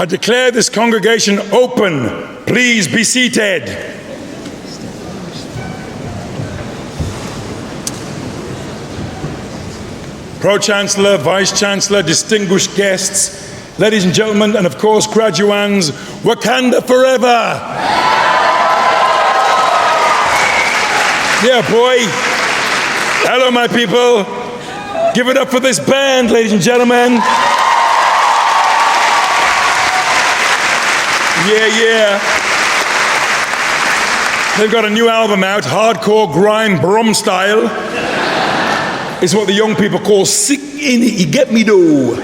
I declare this congregation open. Please be seated. Pro-Chancellor, Vice-Chancellor, distinguished guests, ladies and gentlemen, and of course graduands, Wakanda forever! Yeah, boy. Hello, my people. Give it up for this band, ladies and gentlemen. Yeah. They've got a new album out, hardcore grime brum style. It's what the young people call sick in it, you get me though.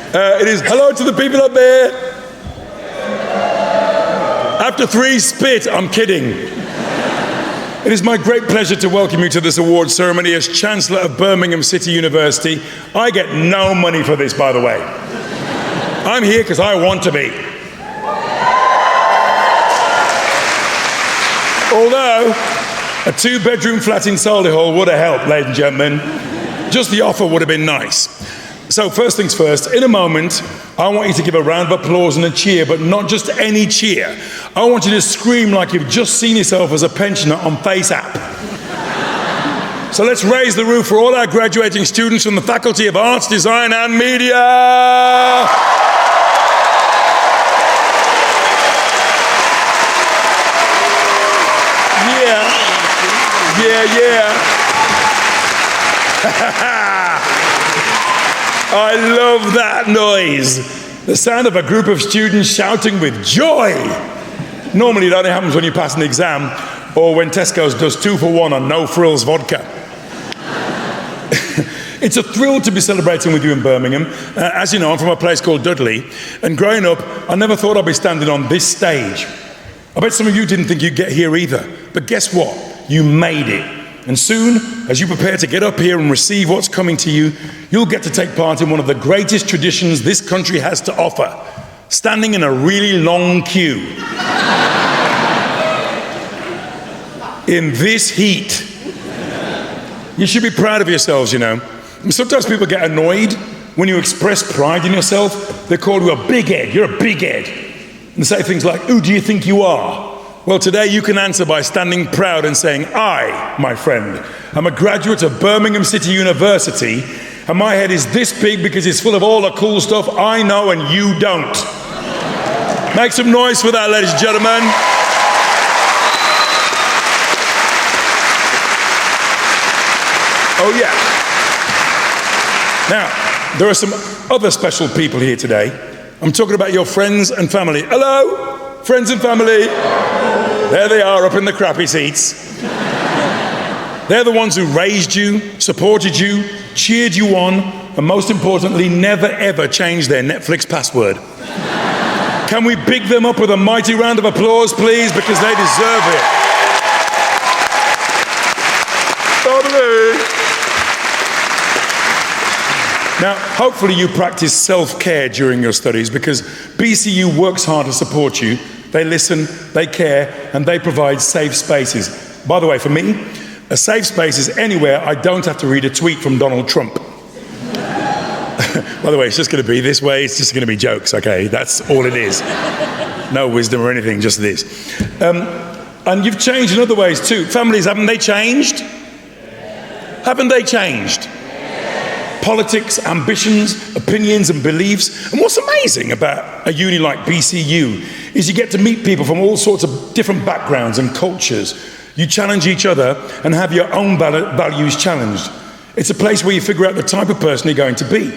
It is hello to the people up there. After 3 spit, I'm kidding. It is my great pleasure to welcome you to this award ceremony as Chancellor of Birmingham City University. I get no money for this, by the way. I'm here because I want to be. Although, a 2-bedroom flat in Solihull would have helped, ladies and gentlemen. Just the offer would have been nice. So first things first, in a moment, I want you to give a round of applause and a cheer, but not just any cheer. I want you to scream like you've just seen yourself as a pensioner on FaceApp. So let's raise the roof for all our graduating students from the Faculty of Arts, Design and Media. Yeah. I love that noise. The sound of a group of students shouting with joy. Normally it only happens when you pass an exam or when Tesco's does 2 for 1 on no frills vodka. It's a thrill to be celebrating with you in Birmingham. As you know, I'm from a place called Dudley, and growing up, I never thought I'd be standing on this stage. I bet some of you didn't think you'd get here either, but guess what? You made it. And soon, as you prepare to get up here and receive what's coming to you, you'll get to take part in one of the greatest traditions this country has to offer, standing in a really long queue. In this heat. You should be proud of yourselves, you know. Sometimes people get annoyed when you express pride in yourself. They call you a big head. You're a big head. And say things like, who do you think you are? Well, today you can answer by standing proud and saying, I, my friend, am a graduate of Birmingham City University, and my head is this big because it's full of all the cool stuff I know and you don't. Make some noise for that, ladies and gentlemen. Oh, yeah. Now, there are some other special people here today. I'm talking about your friends and family. Hello, friends and family. There they are up in the crappy seats. They're the ones who raised you, supported you, cheered you on, and most importantly, never ever changed their Netflix password. Can we big them up with a mighty round of applause, please, because they deserve it. Family. Now, hopefully you practice self-care during your studies because BCU works hard to support you. They listen, they care, and they provide safe spaces. By the way, for me, a safe space is anywhere I don't have to read a tweet from Donald Trump. By the way, it's just going to be this way. It's just going to be jokes, okay? That's all it is. No wisdom or anything, just this. And you've changed in other ways too. Families, haven't they changed? Haven't they changed? Politics, ambitions, opinions and beliefs. And what's amazing about a uni like BCU is you get to meet people from all sorts of different backgrounds and cultures. You challenge each other and have your own values challenged. It's a place where you figure out the type of person you're going to be.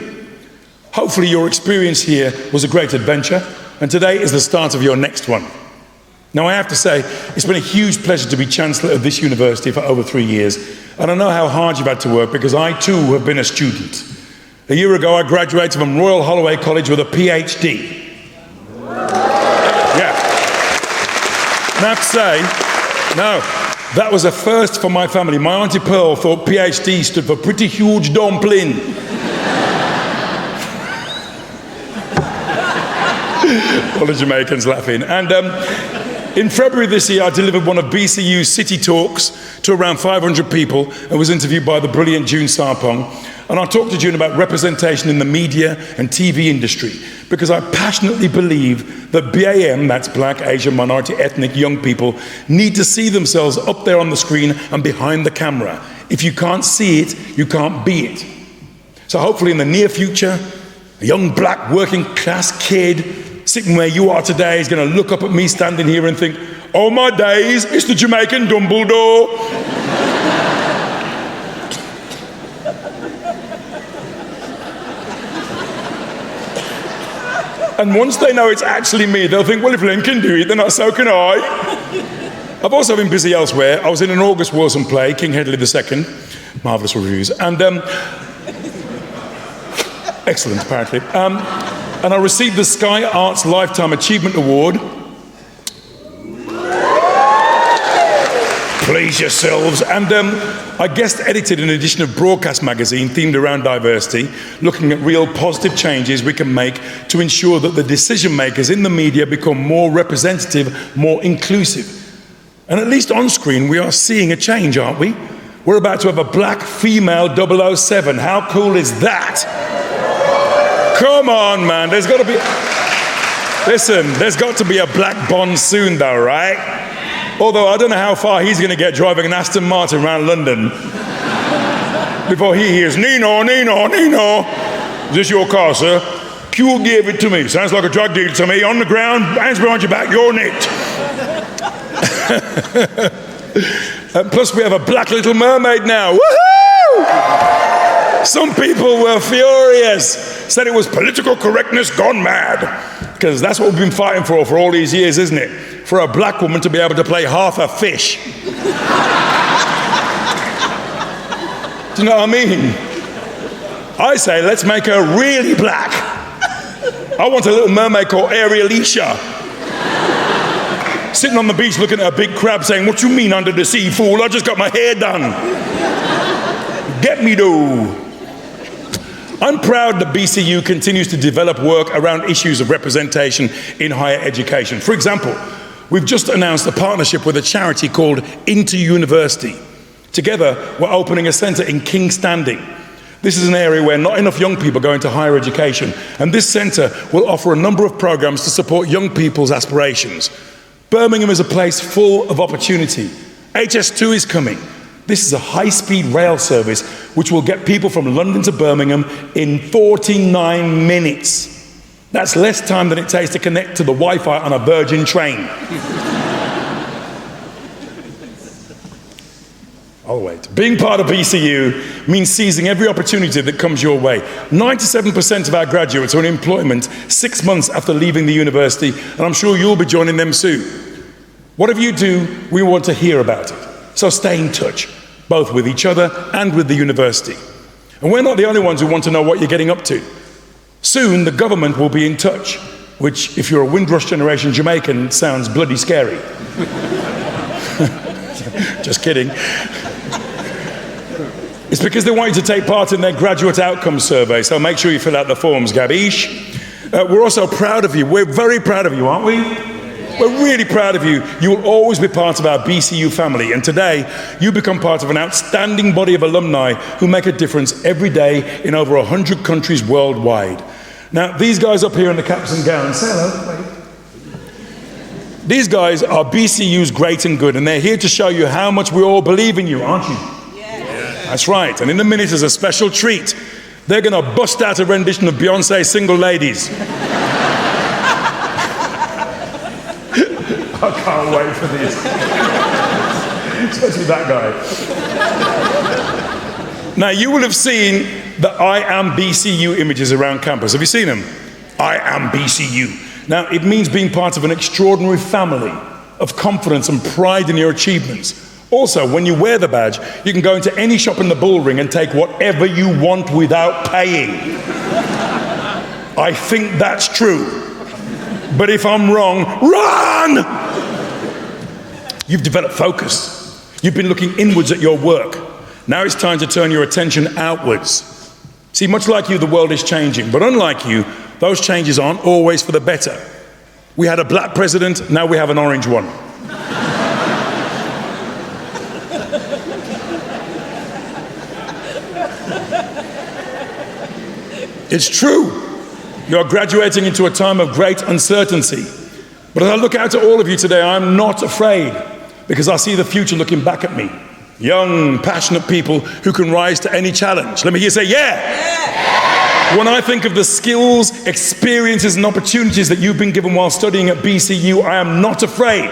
Hopefully your experience here was a great adventure, and today is the start of your next one. Now I have to say, it's been a huge pleasure to be Chancellor of this university for over 3 years, and I know how hard you've had to work because I too have been a student. A year ago I graduated from Royal Holloway College with a PhD. Yeah. And I have to say, no, that was a first for my family. My Auntie Pearl thought PhD stood for pretty huge dumpling. All the Jamaicans laughing. And in February this year, I delivered one of BCU's city talks to around 500 people and was interviewed by the brilliant June Sarpong. And I talked to June about representation in the media and TV industry because I passionately believe that BAM, that's Black, Asian, minority, ethnic, young people, need to see themselves up there on the screen and behind the camera. If you can't see it, you can't be it. So hopefully in the near future, a young black working class kid sitting where you are today is going to look up at me standing here and think, oh my days, it's the Jamaican Dumbledore. And once they know it's actually me, they'll think, well, if Lynn can do it, then so can I. I've also been busy elsewhere. I was in an August Wilson play, King Hedley II, marvellous reviews, and excellent, apparently. And I received the Sky Arts Lifetime Achievement Award. Please yourselves. And I guest edited an edition of Broadcast magazine themed around diversity, looking at real positive changes we can make to ensure that the decision makers in the media become more representative, more inclusive. And at least on screen, we are seeing a change, aren't we? We're about to have a black female 007. How cool is that? Come on, man, there's got to be... Listen, there's got to be a black Bond soon, though, right? Although I don't know how far he's going to get driving an Aston Martin around London before he hears, Nino, Nino, Nino. Is this your car, sir? Q gave it to me. Sounds like a drug deal to me. On the ground, hands behind your back, you're nicked. Plus, we have a black Little Mermaid now. Woohoo! Some people were furious, said it was political correctness gone mad. Because that's what we've been fighting for all these years, isn't it? For a black woman to be able to play half a fish. Do you know what I mean? I say, let's make her really black. I want a little mermaid called Arielicia. Sitting on the beach looking at a big crab saying, what you mean under the sea, fool? I just got my hair done. Get me though. I'm proud that BCU continues to develop work around issues of representation in higher education. For example, we've just announced a partnership with a charity called Into University. Together, we're opening a centre in King's Standing. This is an area where not enough young people go into higher education, and this centre will offer a number of programs to support young people's aspirations. Birmingham is a place full of opportunity. HS2 is coming. This is a high-speed rail service which will get people from London to Birmingham in 49 minutes. That's less time than it takes to connect to the Wi-Fi on a Virgin train. I'll wait. Being part of BCU means seizing every opportunity that comes your way. 97% of our graduates are in employment 6 months after leaving the university, and I'm sure you'll be joining them soon. Whatever you do, we want to hear about it. So stay in touch, both with each other and with the university. And we're not the only ones who want to know what you're getting up to. Soon, the government will be in touch, which, if you're a Windrush generation Jamaican, sounds bloody scary. Just kidding. It's because they want you to take part in their graduate outcomes survey, so make sure you fill out the forms, Gabish. We're also proud of you. We're very proud of you, aren't we? We're really proud of you. You will always be part of our BCU family, and today you become part of an outstanding body of alumni who make a difference every day in over 100 countries worldwide. Now, these guys up here in the caps and gowns, say hello, wait. These guys are BCU's great and good, and they're here to show you how much we all believe in you, aren't you? Yes. That's right, and in a minute, as a special treat, they're going to bust out a rendition of Beyonce's Single Ladies. I can't wait for this. Especially that guy. Now, you will have seen the I Am BCU images around campus. Have you seen them? I Am BCU. Now, it means being part of an extraordinary family of confidence and pride in your achievements. Also, when you wear the badge, you can go into any shop in the Bull Ring and take whatever you want without paying. I think that's true. But if I'm wrong, run! You've developed focus. You've been looking inwards at your work. Now it's time to turn your attention outwards. See, much like you, the world is changing. But unlike you, those changes aren't always for the better. We had a black president, now we have an orange one. It's true. You're graduating into a time of great uncertainty. But as I look out at all of you today, I'm not afraid, because I see the future looking back at me. Young, passionate people who can rise to any challenge. Let me hear you say, yeah! Yeah! When I think of the skills, experiences, and opportunities that you've been given while studying at BCU, I am not afraid,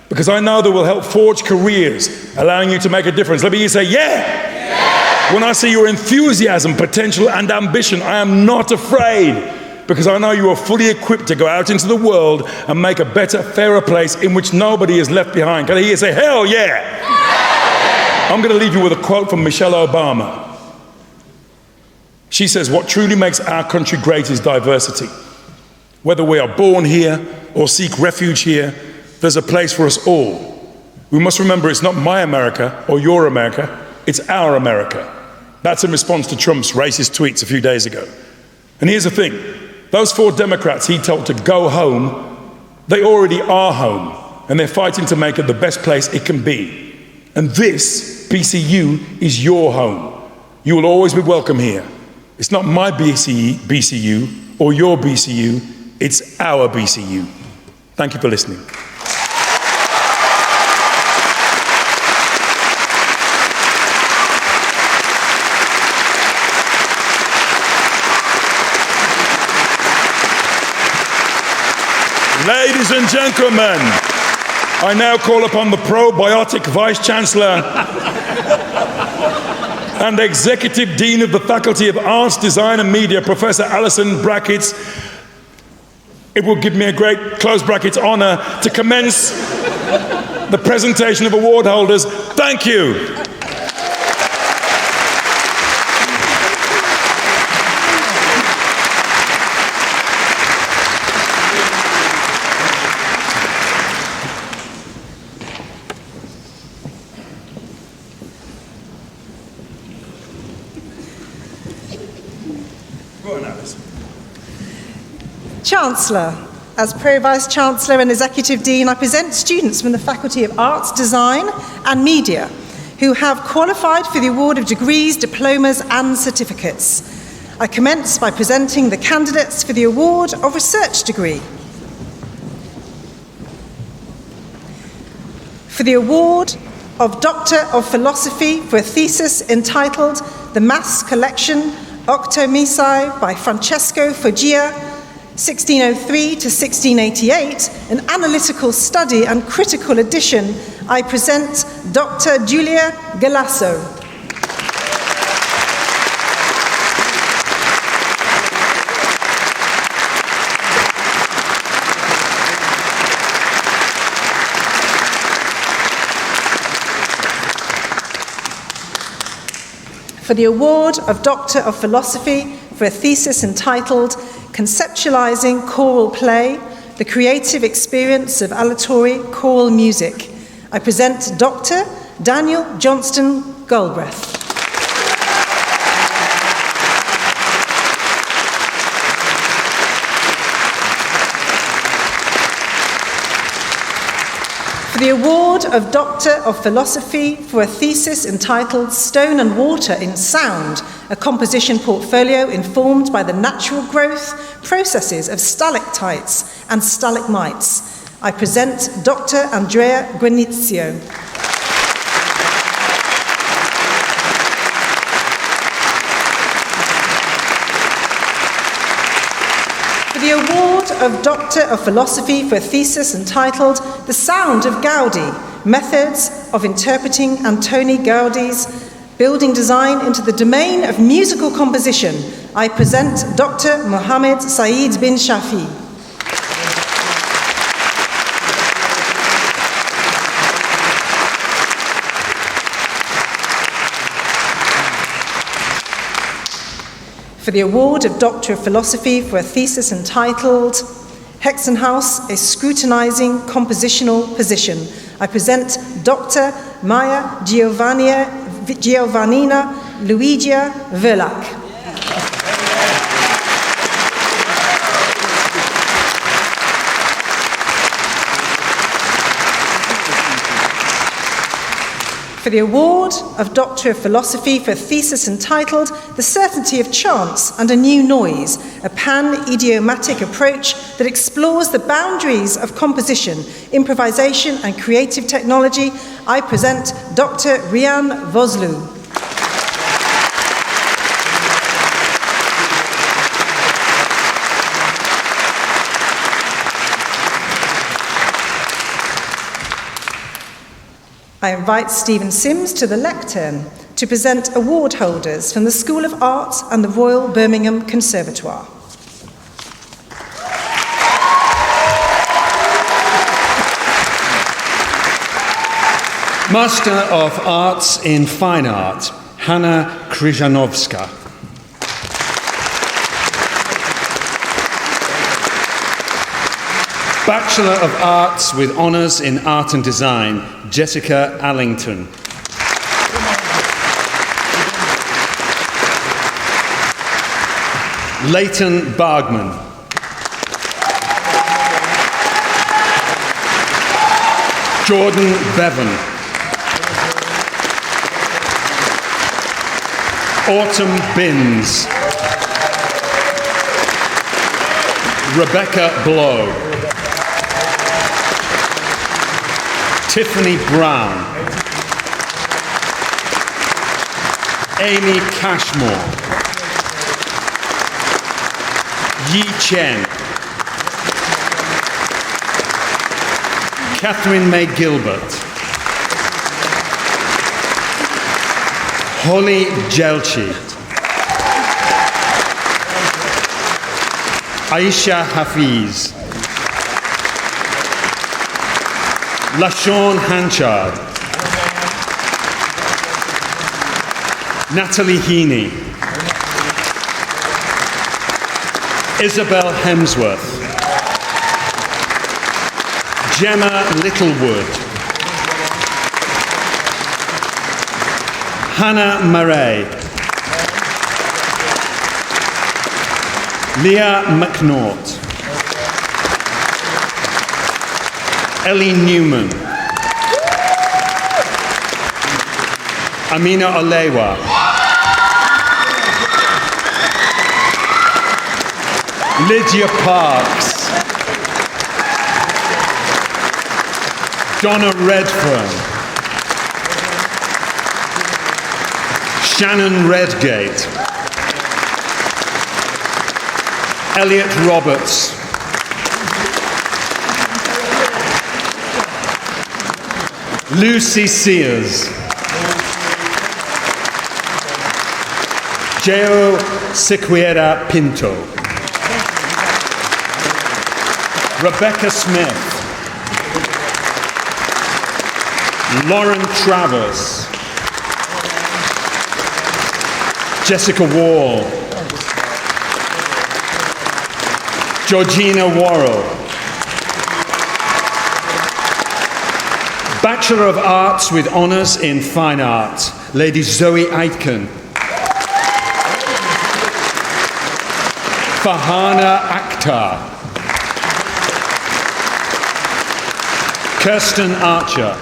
because I know they will help forge careers, allowing you to make a difference. Let me hear you say, yeah! Yeah! When I see your enthusiasm, potential, and ambition, I am not afraid, because I know you are fully equipped to go out into the world and make a better, fairer place in which nobody is left behind. Can I hear you say, hell yeah? Yeah! I'm going to leave you with a quote from Michelle Obama. She says, what truly makes our country great is diversity. Whether we are born here or seek refuge here, there's a place for us all. We must remember it's not my America or your America, it's our America. That's in response to Trump's racist tweets a few days ago. And here's the thing. Those 4 Democrats he told to go home, they already are home, and they're fighting to make it the best place it can be. And this, BCU, is your home. You will always be welcome here. It's not my BCU or your BCU, it's our BCU. Thank you for listening. Ladies and gentlemen, I now call upon the probiotic Vice Chancellor and Executive Dean of the Faculty of Arts, Design and Media, Professor Alison Brackett's, it will give me a great, close brackets, honour to commence the presentation of award holders. Thank you. Chancellor, as Pro Vice-Chancellor and Executive Dean, I present students from the Faculty of Arts, Design and Media who have qualified for the award of degrees, diplomas and certificates. I commence by presenting the candidates for the award of research degree. For the award of Doctor of Philosophy for a thesis entitled The Mass Collection Octomesai by Francesco Foggia, 1603 to 1688, an analytical study and critical edition, I present Dr. Giulia Galasso. For the award of Doctor of Philosophy for a thesis entitled Conceptualizing Choral Play, the Creative Experience of Aleatory Choral Music, I present Dr. Daniel Johnston Galbraith. For the award of Doctor of Philosophy for a thesis entitled Stone and Water in Sound, a composition portfolio informed by the natural growth processes of stalactites and stalagmites, I present Dr. Andrea Guinizio. For the award of Doctor of Philosophy for a thesis entitled The Sound of Gaudi, Methods of Interpreting Antoni Gaudi's Building Design into the Domain of Musical Composition, I present Dr. Mohammed Saeed bin Shafi. For the award of Doctor of Philosophy for a thesis entitled Hexenhaus, a Scrutinizing Compositional Position, I present Dr. Maya Giovannina Luigia Verlac. For the award of Doctor of Philosophy for a thesis entitled The Certainty of Chance and a New Noise, a pan-idiomatic approach that explores the boundaries of composition, improvisation and creative technology, I present Dr. Rian Voslu. I invite Stephen Sims to the lectern to present award holders from the School of Art and the Royal Birmingham Conservatoire. Master of Arts in Fine Art, Hanna Kryzanowska. Bachelor of Arts with Honours in Art and Design, Jessica Allington. Leighton Bargman. Jordan Bevan. Autumn Binns. Rebecca Blow. Tiffany Brown. Amy Cashmore. Yi Chen. Catherine May Gilbert. Holly Jelchi. Aisha Hafiz. Lashon Hanchard. Natalie Heaney. Isabel Hemsworth. Gemma Littlewood. Hannah Murray. Leah McNaught. Ellie Newman. Amina Olewa. Lydia Parks. Donna Redfern. Shannon Redgate. Elliot Roberts. Lucy Sears. Jeo Sequeira Pinto. Rebecca Smith. Lauren Travers. Jessica Wall. Georgina Worrell. Bachelor of Arts with Honours in Fine Art, Lady Zoe Aitken. Farhana Akhtar. Kirsten Archer.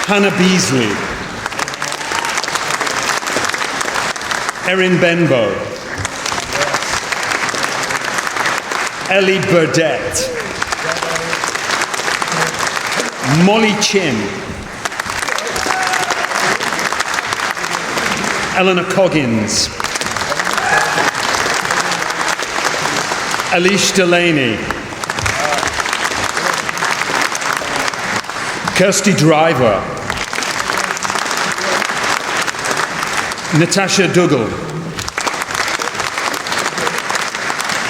Hannah Beasley. Erin Benbow. Ellie Burdett. Molly Chin. Eleanor Coggins. Alish Delaney. Kirsty Driver. Natasha Dougal.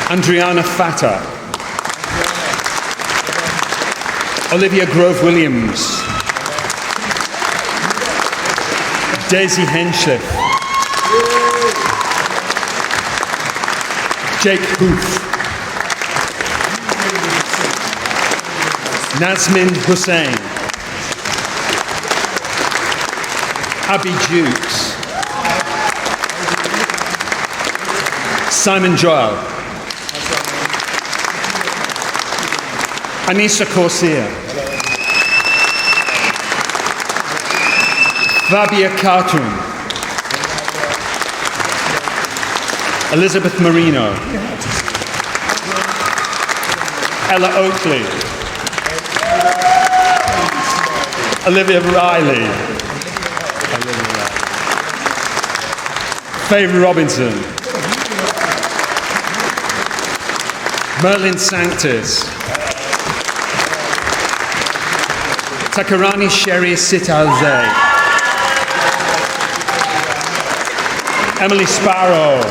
Andriana Fatta. Olivia Grove Williams. Daisy Henschliff. Jake Hoof. Nazmin Hussain. Abby Jukes. Simon Joel. Anissa Corsia. Fabia Khartoum. Elizabeth Marino. Ella Oakley. Olivia Riley. Faye Robinson. Merlin Sanctus. Takarani Sherry Sitauze. Emily Sparrow.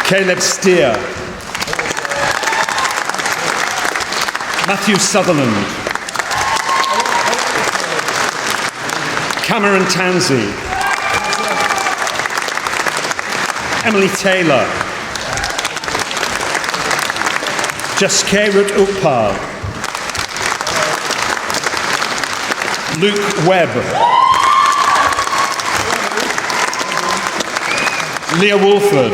Caleb Steer. Matthew Sutherland. Cameron Tansey. Emily Taylor. Jaskerut Upal. Luke Webb. Leah Wolford.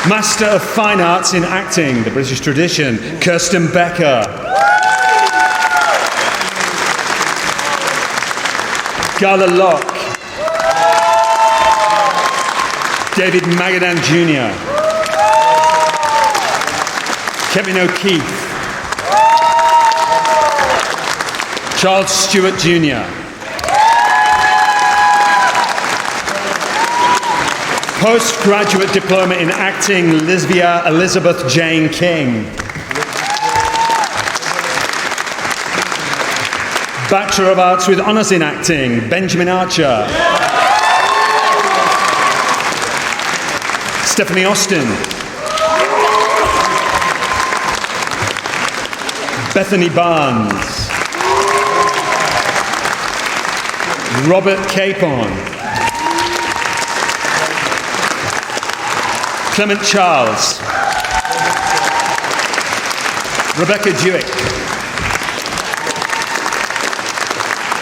Master of Fine Arts in Acting, the British tradition, Kirsten Becker. Gala Locke. David Magadan Jr. Kevin O'Keefe. Charles Stewart Jr. Postgraduate Diploma in Acting, Lisvia Elizabeth Jane King. Bachelor of Arts with Honours in Acting, Benjamin Archer. Stephanie Austin. Bethany Barnes. Robert Capon. Clement Charles. Rebecca Dewick.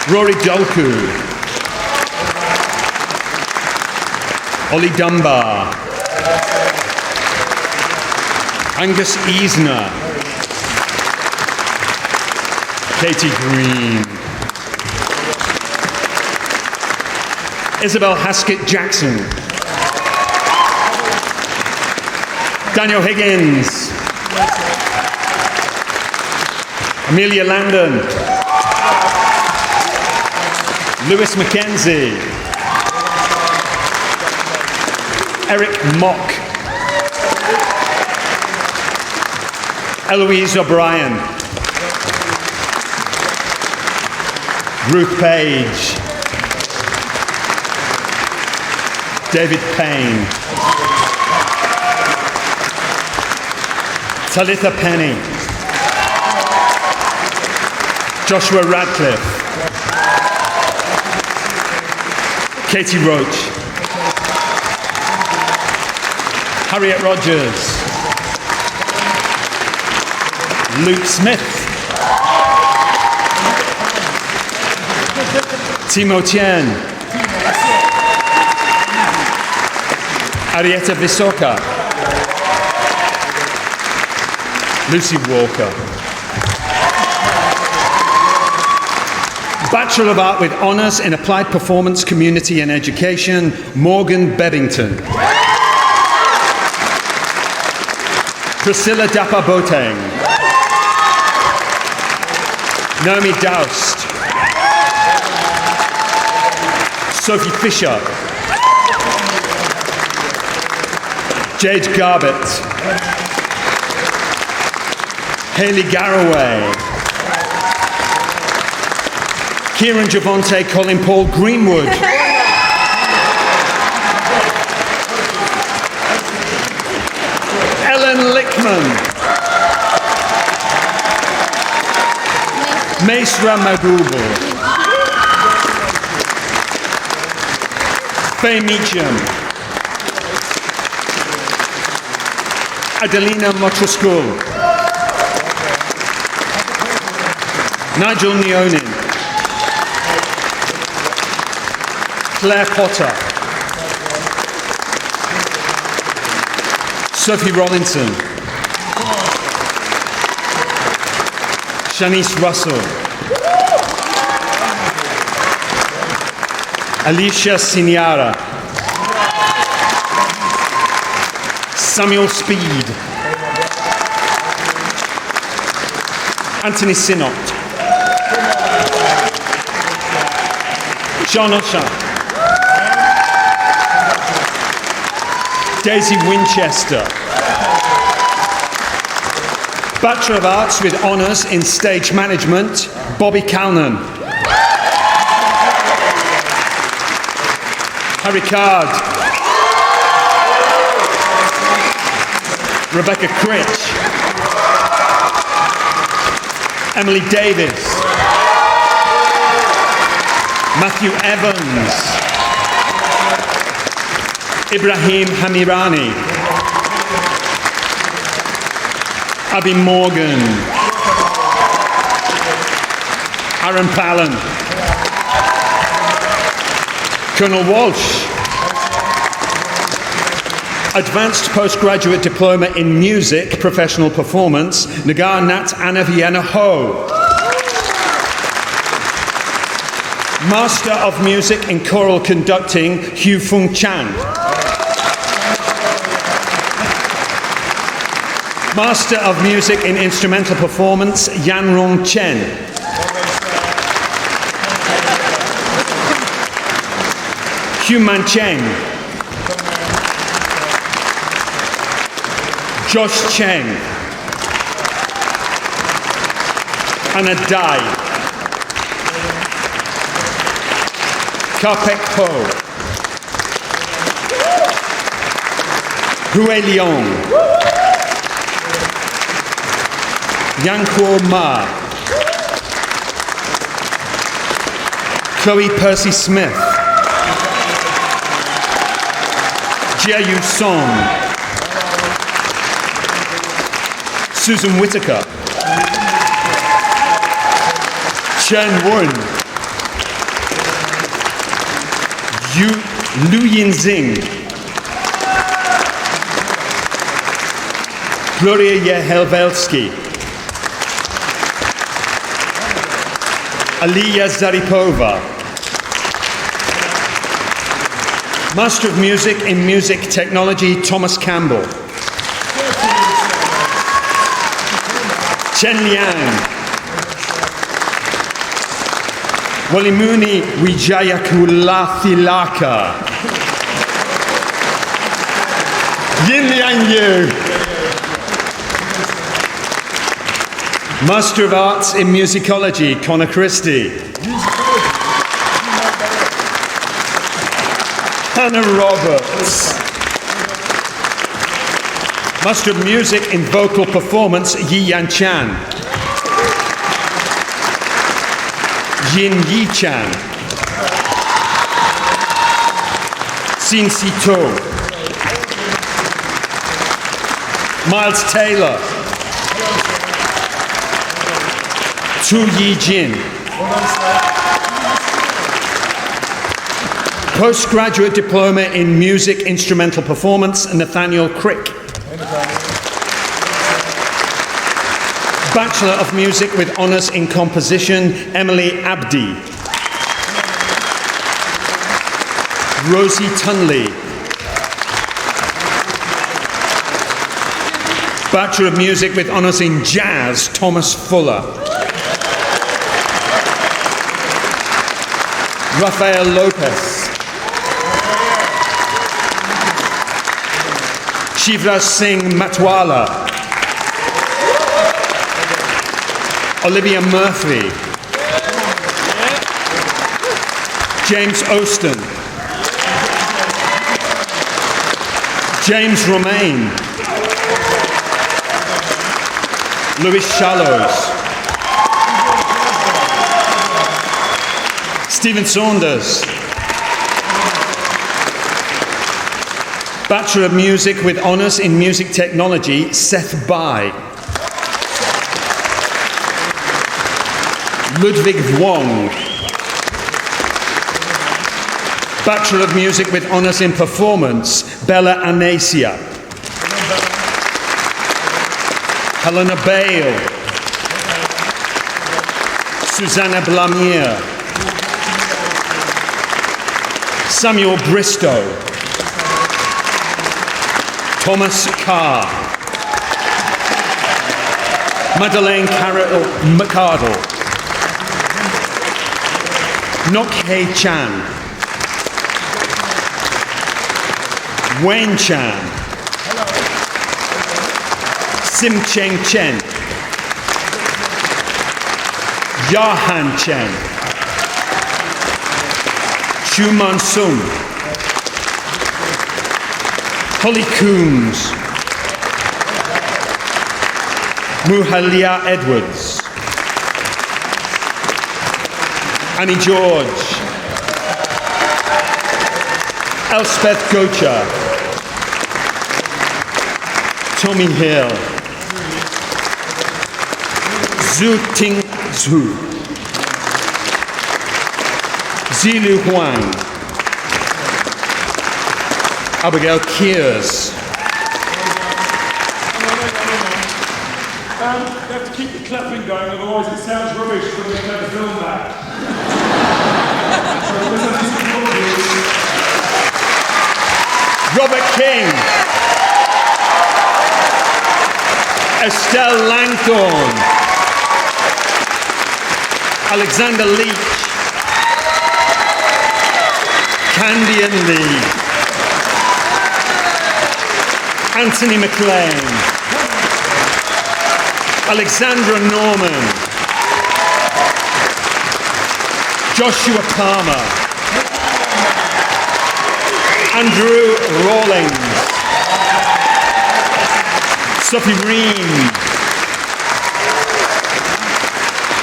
Rory Dolku. Ollie Dunbar. Angus Eisner. Katie Green. Isabel Haskett Jackson. Daniel Higgins. Amelia Landon. Lewis Mackenzie. Eric Mock. Eloise O'Brien. Ruth Page. David Payne. Talitha Penny. Joshua Radcliffe. Katie Roach. Harriet Rogers. Luke Smith. Timo Tien. Arietta Visoka. Lucy Walker. Bachelor of Art with Honours in Applied Performance, Community and Education, Morgan Bebbington. Priscilla Dapa-Boateng. Naomi Doust. Sophie Fisher. Jade Garbett. Hayley Garraway. Kieran Javonte Colin Paul Greenwood. Ellen Lickman. Maisra Magubu. Faye Meacham. Adelina Motroskul. Nigel Neonin. Claire Potter. Sophie Rollinson. Shanice Russell. Alicia Siniara. Samuel Speed. Anthony Sinnott. John Usher. Daisy Winchester. Bachelor of Arts with Honours in Stage Management, Bobby Calnan. Harry Card. Rebecca Critch. Emily Davis. Matthew Evans. Ibrahim Hamirani. Abby Morgan. Aaron Palin. Colonel Walsh. Advanced Postgraduate Diploma in Music, Professional Performance, Nagar Nat Anna Vienna Ho. Master of Music in Choral Conducting, Hugh Fung Chan. Master of Music in Instrumental Performance, Yan Rong Chen. Hugh Man Cheng. Josh Cheng. Anna Dai. Kapek Po, Hue Leong, Yankuo Ma, Chloe Percy Smith, Jia Yu Song, Susan Whitaker, Chen Wen, Lu Yinxing, Gloria Yehelvelski, Aliya Zaripova, Master of Music in Music Technology, Thomas Campbell, Chen Liang, Walimuni Wijayakulathilaca, Yin Liang Yu, Master of Arts in Musicology, Connor Christie, Hannah Roberts, Master of Music in Vocal Performance, Yi Yan Chan, Yin Yi Chan, Xin Si To, Miles Taylor, Tu Yi Jin, Postgraduate Diploma in Music Instrumental Performance, Nathaniel Crick. Bachelor of Music with Honours in Composition, Emily Abdi. Rosie Tunley. Bachelor of Music with Honours in Jazz, Thomas Fuller. Rafael Lopez. Shivraj Singh Matwala, Olivia Murphy, James Oston, James Romaine, Louis Shallows, Stephen Saunders, Bachelor of Music with Honours in Music Technology, Seth Bai. Ludwig Wong. Bachelor of Music with Honours in Performance, Bella Anasia. Helena Bale. Susanna Blamier. Samuel Bristow. Thomas Carr, Madeleine McCardle, Nok Hei Chan, Wayne Chan, Sim Cheng Chen, Yahan Chen, Shuman Sung, Holly Coombs, Muhalia Edwards, Annie George, Elspeth Gocha, Tommy Hill, Zhu Ting Zhu, Zilu Huang, Abigail Kears. You have to keep the clapping going, otherwise it sounds rubbish when we have the film back. Robert King, Estelle Langthorne, Alexander Leach, Candian Lee, Anthony McLean, Alexandra Norman, Joshua Palmer, Andrew Rawlings, Sophie Reen,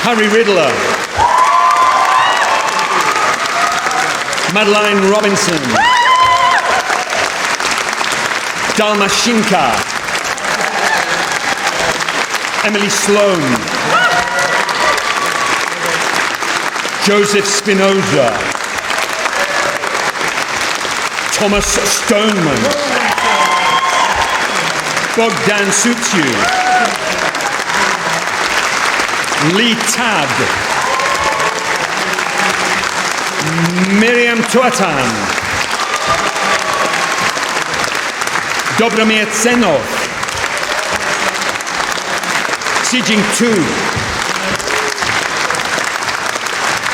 Harry Riddler, Madeline Robinson, Dalma Shinka, Emily Sloan, Joseph Spinoza, Thomas Stoneman, Bogdan Sutsiu, Lee Tad, Miriam Tuatan, Dobromir Tsenov, Xi Jing Tu,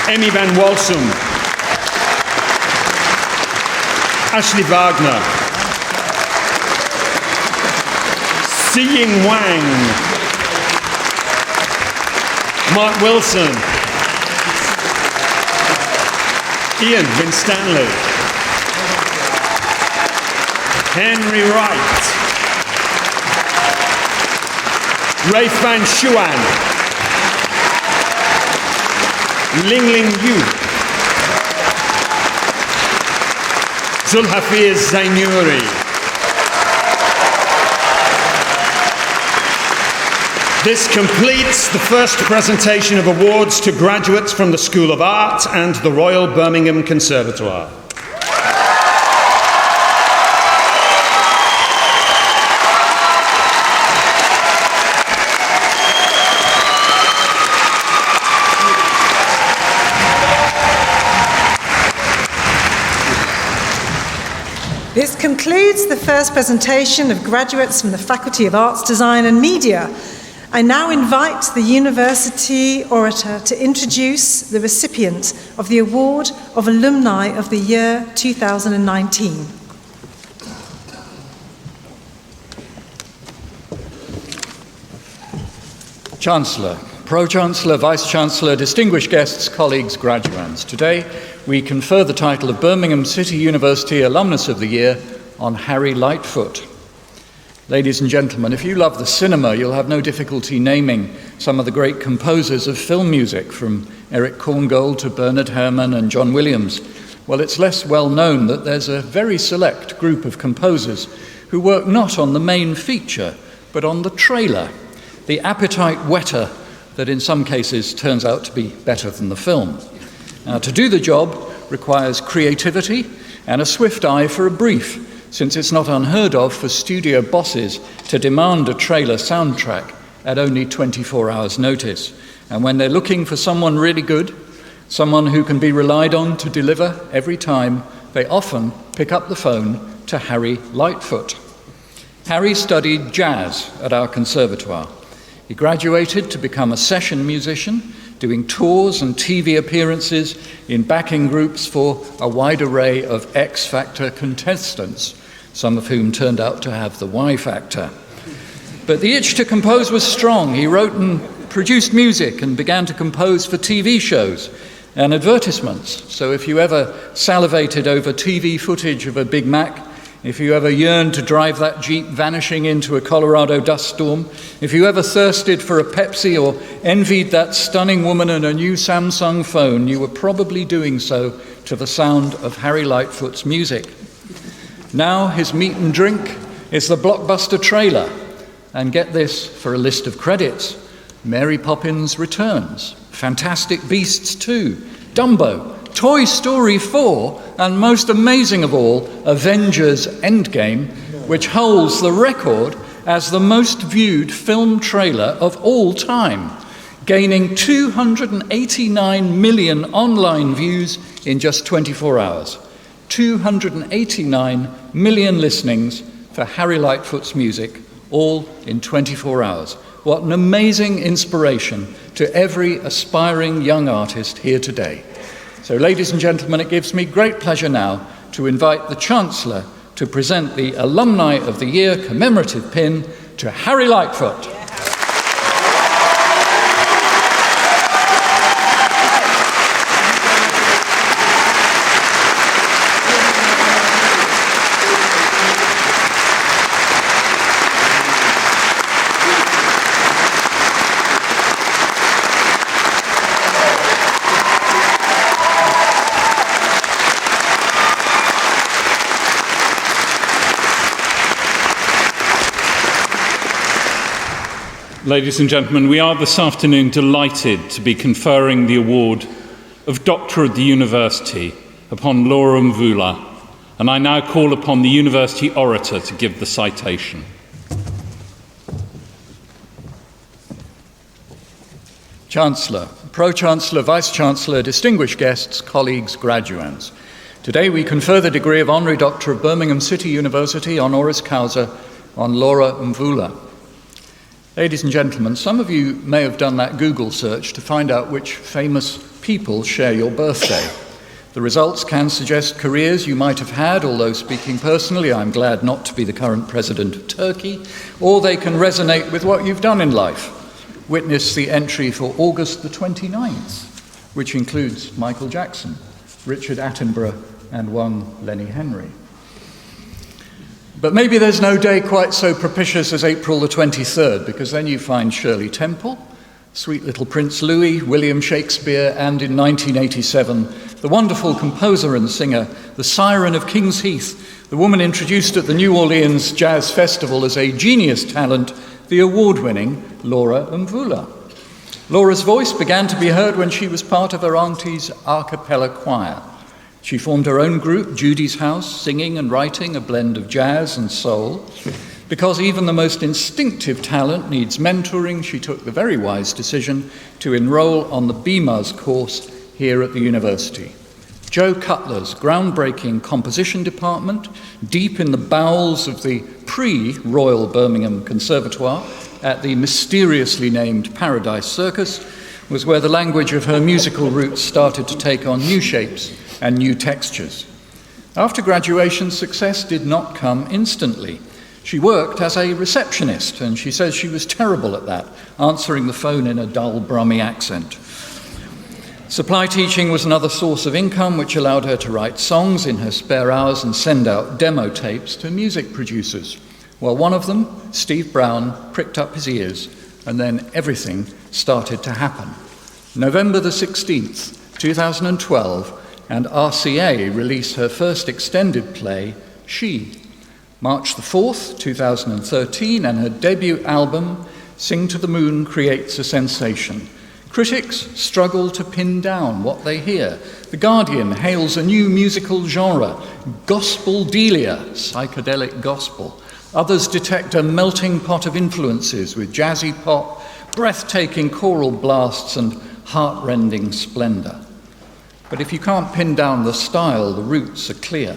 Emmy Van Walsum, Ashley Wagner, Xiying Wang, Mark Wilson, Ian Winstanley, Henry Wright, Rafe Van Shuan, Lingling Yu, Zulhafiz Zainuri. This completes the first presentation of awards to graduates from the School of Art and the Royal Birmingham Conservatoire. This concludes the first presentation of graduates from the Faculty of Arts, Design and Media. I now invite the University Orator to introduce the recipient of the Award of Alumni of the Year 2019. Chancellor, Pro-Chancellor, Vice-Chancellor, distinguished guests, colleagues, graduands. Today, we confer the title of Birmingham City University Alumnus of the Year on Harry Lightfoot. Ladies and gentlemen, if you love the cinema, you'll have no difficulty naming some of the great composers of film music, from Eric Korngold to Bernard Herrmann and John Williams. Well, it's less well known that there's a very select group of composers who work not on the main feature, but on the trailer, the appetite whetter that in some cases turns out to be better than the film. Now, to do the job requires creativity and a swift eye for a brief, since it's not unheard of for studio bosses to demand a trailer soundtrack at only 24 hours' notice. And when they're looking for someone really good, someone who can be relied on to deliver every time, they often pick up the phone to Harry Lightfoot. Harry studied jazz at our conservatoire. He graduated to become a session musician, doing tours and TV appearances in backing groups for a wide array of X Factor contestants, some of whom turned out to have the Y Factor. But the itch to compose was strong. He wrote and produced music and began to compose for TV shows and advertisements. So if you ever salivated over TV footage of a Big Mac, if you ever yearned to drive that Jeep vanishing into a Colorado dust storm, if you ever thirsted for a Pepsi or envied that stunning woman and a new Samsung phone, you were probably doing so to the sound of Harry Lightfoot's music. Now his meat and drink is the blockbuster trailer. And get this for a list of credits: Mary Poppins Returns, Fantastic Beasts 2, Dumbo, Toy Story 4, and most amazing of all, Avengers Endgame, which holds the record as the most viewed film trailer of all time, gaining 289 million online views in just 24 hours. 289 million listenings for Harry Lightfoot's music, all in 24 hours. What an amazing inspiration to every aspiring young artist here today. So, ladies and gentlemen, it gives me great pleasure now to invite the Chancellor to present the Alumni of the Year commemorative pin to Harry Lightfoot. Ladies and gentlemen, we are this afternoon delighted to be conferring the award of Doctor of the University upon Laura Mvula, and I now call upon the University Orator to give the citation. Chancellor, Pro-Chancellor, Vice-Chancellor, distinguished guests, colleagues, graduands. Today we confer the degree of Honorary Doctor of Birmingham City University honoris causa on Laura Mvula. Ladies and gentlemen, some of you may have done that Google search to find out which famous people share your birthday. The results can suggest careers you might have had, although speaking personally, I'm glad not to be the current president of Turkey, or they can resonate with what you've done in life. Witness the entry for August the 29th, which includes Michael Jackson, Richard Attenborough, and one Lenny Henry. But maybe there's no day quite so propitious as April the 23rd, because then you find Shirley Temple, sweet little Prince Louis, William Shakespeare, and in 1987, the wonderful composer and singer, the siren of King's Heath, the woman introduced at the New Orleans Jazz Festival as a genius talent, the award-winning Laura Mvula. Laura's voice began to be heard when she was part of her auntie's a cappella choir. She formed her own group, Judy's House, singing and writing a blend of jazz and soul. Because even the most instinctive talent needs mentoring, she took the very wise decision to enroll on the BMUS course here at the university. Joe Cutler's groundbreaking composition department, deep in the bowels of the pre-Royal Birmingham Conservatoire at the mysteriously named Paradise Circus, was where the language of her musical roots started to take on new shapes and new textures. After graduation, success did not come instantly. She worked as a receptionist, and she says she was terrible at that, answering the phone in a dull Brummie accent. Supply teaching was another source of income, which allowed her to write songs in her spare hours and send out demo tapes to music producers. Well, one of them, Steve Brown, pricked up his ears, and then everything started to happen. November the 16th, 2012, and RCA released her first extended play, She. March the 4th, 2013, and her debut album, Sing to the Moon, creates a sensation. Critics struggle to pin down what they hear. The Guardian hails a new musical genre, gospel-delia, psychedelic gospel. Others detect a melting pot of influences with jazzy pop, breathtaking choral blasts, and heart-rending splendor. But if you can't pin down the style, the roots are clear.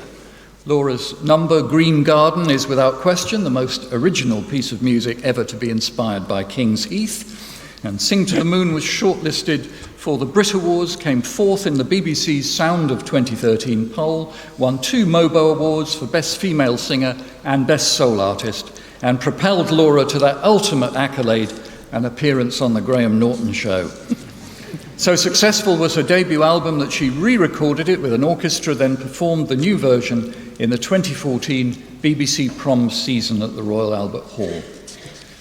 Laura's number, Green Garden, is without question the most original piece of music ever to be inspired by King's Heath. And Sing to the Moon was shortlisted for the Brit Awards, came fourth in the BBC's Sound of 2013 poll, won 2 MOBO Awards for Best Female Singer and Best Soul Artist, and propelled Laura to that ultimate accolade, an appearance on the Graham Norton Show. So successful was her debut album that she re-recorded it with an orchestra, then performed the new version in the 2014 BBC Proms season at the Royal Albert Hall.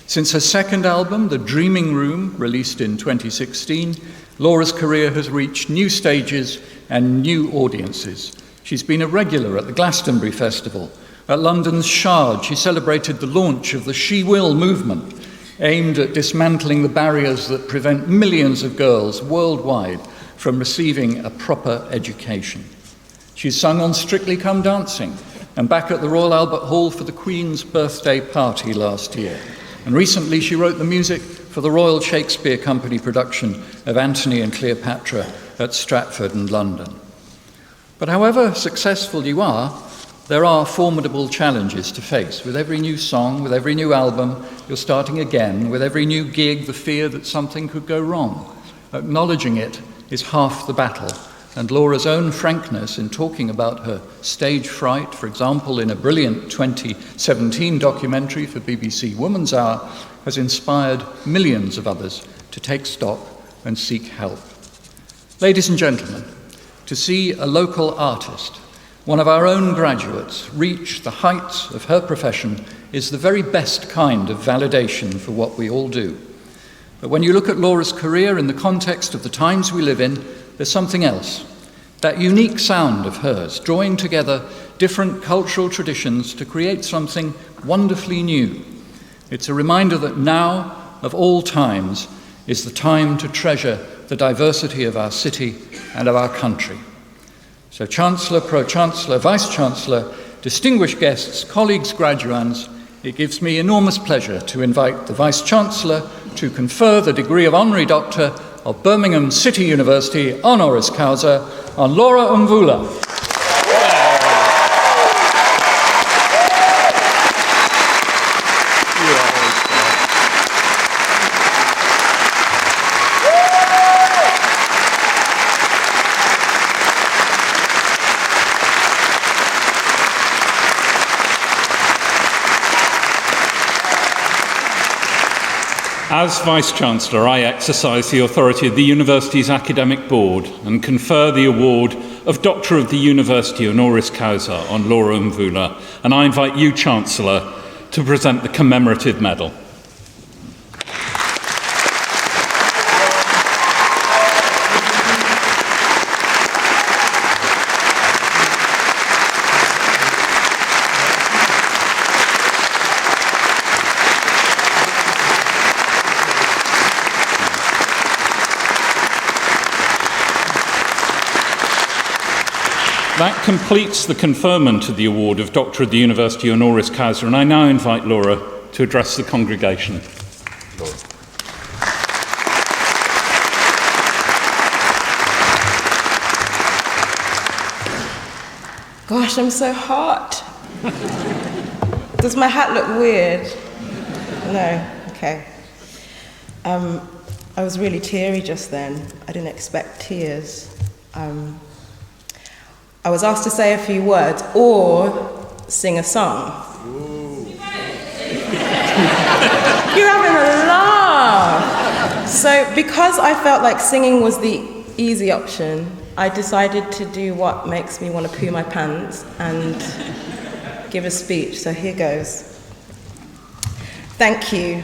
Since her second album, The Dreaming Room, released in 2016, Laura's career has reached new stages and new audiences. She's been a regular at the Glastonbury Festival. At London's Shard, she celebrated the launch of the She Will movement, aimed at dismantling the barriers that prevent millions of girls worldwide from receiving a proper education. She's sung on Strictly Come Dancing and back at the Royal Albert Hall for the Queen's birthday party last year. And recently she wrote the music for the Royal Shakespeare Company production of Antony and Cleopatra at Stratford and London. But however successful you are, there are formidable challenges to face. With every new song, with every new album, you're starting again. With every new gig, the fear that something could go wrong. Acknowledging it is half the battle. And Laura's own frankness in talking about her stage fright, for example, in a brilliant 2017 documentary for BBC Woman's Hour, has inspired millions of others to take stock and seek help. Ladies and gentlemen, to see a local artist, one of our own graduates, reach the heights of her profession is the very best kind of validation for what we all do. But when you look at Laura's career in the context of the times we live in, there's something else. That unique sound of hers, drawing together different cultural traditions to create something wonderfully new. It's a reminder that now, of all times is the time to treasure the diversity of our city and of our country. So Chancellor, Pro-Chancellor, Vice-Chancellor, distinguished guests, colleagues, graduands, it gives me enormous pleasure to invite the Vice-Chancellor to confer the degree of Honorary Doctor of Birmingham City University honoris causa on Laura Mvula. As Vice-Chancellor, I exercise the authority of the University's Academic Board and confer the award of Doctor of the University honoris causa on Laura Mvula, and I invite you, Chancellor, to present the commemorative medal. That completes the conferment of the award of Doctor of the University honoris causa, and I now invite Laura to address the congregation. Laura. Gosh, I'm so hot. Does my hat look weird? No? Okay. I was really teary just then. I didn't expect tears. I was asked to say a few words or sing a song. You're having a laugh. So because I felt like singing was the easy option, I decided to do what makes me want to poo my pants and give a speech. So here goes. Thank you,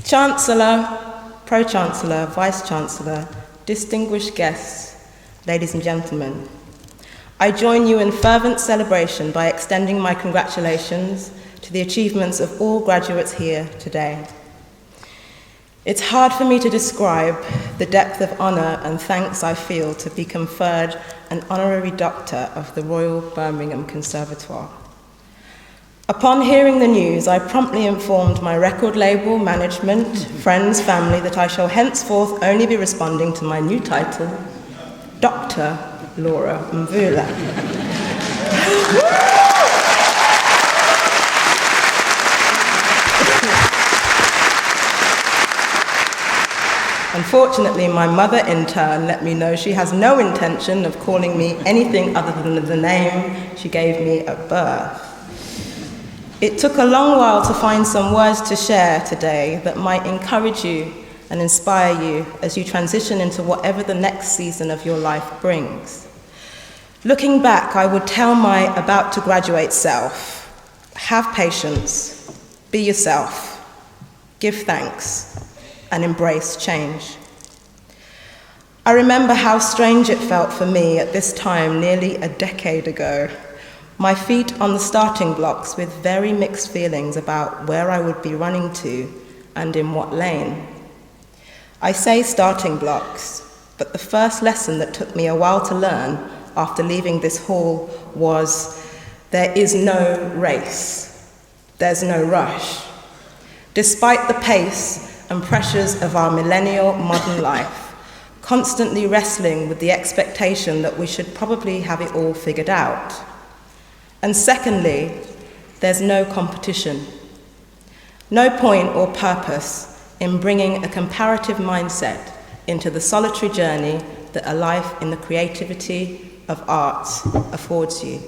Chancellor, Pro-Chancellor, Vice-Chancellor, distinguished guests, ladies and gentlemen. I join you in fervent celebration by extending my congratulations to the achievements of all graduates here today. It's hard for me to describe the depth of honour and thanks I feel to be conferred an honorary doctor of the Royal Birmingham Conservatoire. Upon hearing the news, I promptly informed my record label, management, friends, family that I shall henceforth only be responding to my new title, Dr. Laura Mvula. Unfortunately, my mother in turn let me know she has no intention of calling me anything other than the name she gave me at birth. It took a long while to find some words to share today that might encourage you and inspire you as you transition into whatever the next season of your life brings. Looking back, I would tell my about-to-graduate self, have patience, be yourself, give thanks, and embrace change. I remember how strange it felt for me at this time nearly a decade ago, my feet on the starting blocks with very mixed feelings about where I would be running to and in what lane. I say starting blocks, but the first lesson that took me a while to learn after leaving this hall was there is no race, there's no rush. Despite the pace and pressures of our millennial modern life, constantly wrestling with the expectation that we should probably have it all figured out. And secondly, there's no competition. No point or purpose in bringing a comparative mindset into the solitary journey that a life in the creativity of art affords you.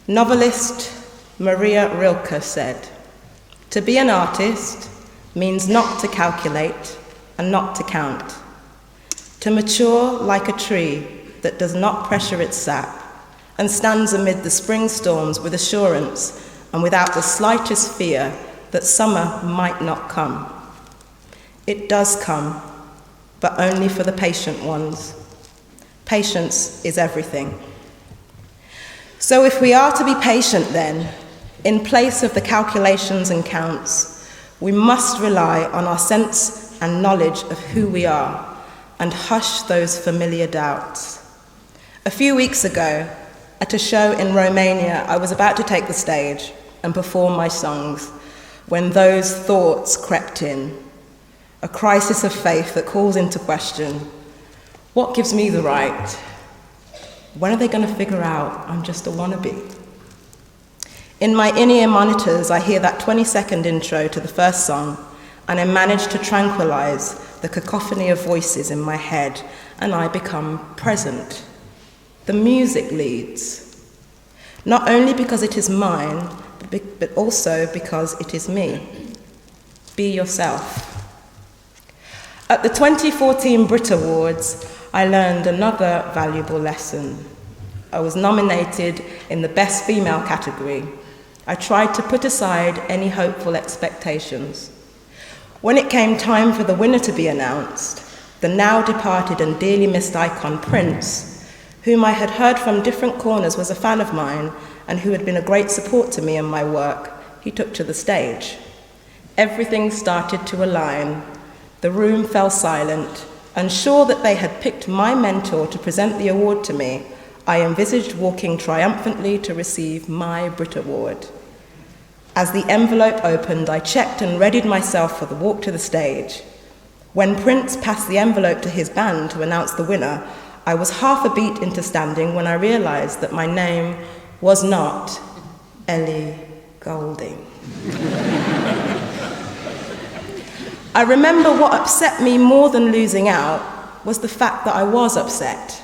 Novelist Maria Rilke said, "To be an artist means not to calculate and not to count, to mature like a tree that does not pressure its sap and stands amid the spring storms with assurance and without the slightest fear that summer might not come. It does come, but only for the patient ones. Patience is everything." So if we are to be patient then, in place of the calculations and counts, We must rely on our sense and knowledge of who we are and hush those familiar doubts. A few weeks ago, at a show in Romania, I was about to take the stage and perform my songs when those thoughts crept in, a crisis of faith that calls into question, what gives me the right? When are they going to figure out I'm just a wannabe? In my in-ear monitors, I hear that 20-second intro to the first song, and I manage to tranquilize the cacophony of voices in my head, and I become present. The music leads, not only because it is mine, but also because it is me. Be yourself. At the 2014 Brit Awards, I learned another valuable lesson. I was nominated in the Best Female category. I tried to put aside any hopeful expectations. When it came time for the winner to be announced, the now departed and dearly missed icon Prince, whom I had heard from different corners was a fan of mine and who had been a great support to me in my work, he took to the stage. Everything started to align. The room fell silent, and sure that they had picked my mentor to present the award to me, I envisaged walking triumphantly to receive my Brit Award. As the envelope opened, I checked and readied myself for the walk to the stage. When Prince passed the envelope to his band to announce the winner, I was half a beat into standing when I realized that my name was not Ellie Goulding. I remember what upset me more than losing out was the fact that I was upset.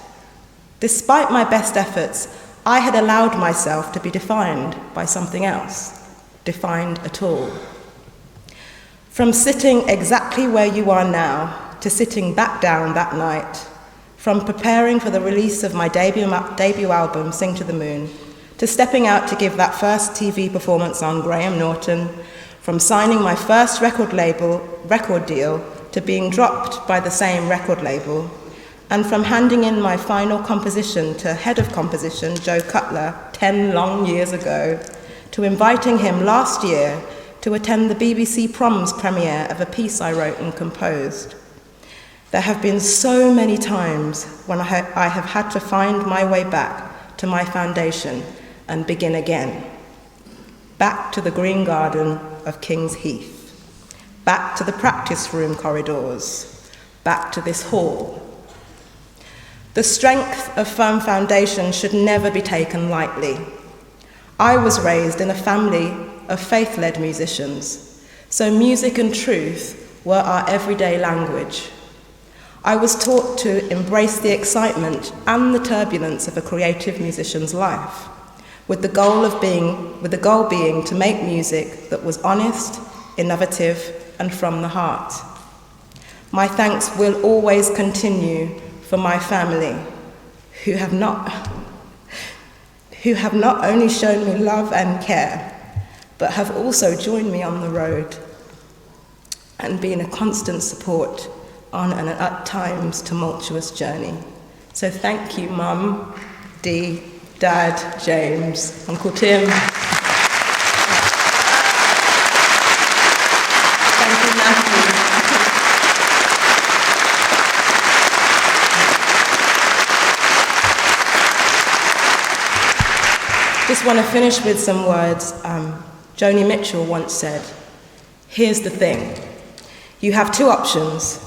Despite my best efforts, I had allowed myself to be defined by something else, defined at all. From sitting exactly where you are now to sitting back down that night, from preparing for the release of my debut album, Sing to the Moon, to stepping out to give that first TV performance on Graham Norton, from signing my first record deal to being dropped by the same record label, and from handing in my final composition to head of composition Joe Cutler 10 long years ago, to inviting him last year to attend the BBC Proms premiere of a piece I wrote and composed. There have been so many times when I have had to find my way back to my foundation and begin again. Back to the green garden of King's Heath. Back to the practice room corridors. Back to this hall. The strength of firm foundation should never be taken lightly. I was raised in a family of faith-led musicians, so music and truth were our everyday language. I was taught to embrace the excitement and the turbulence of a creative musician's life, with the goal being to make music that was honest, innovative, and from the heart. My thanks will always continue for my family, who have not only shown me love and care, but have also joined me on the road and been a constant support on an at times tumultuous journey. So thank you, Mum, Dee, Dad, James, Uncle Tim. Thank you, Matthew. Just want to finish with some words. Joni Mitchell once said, "Here's the thing. You have two options.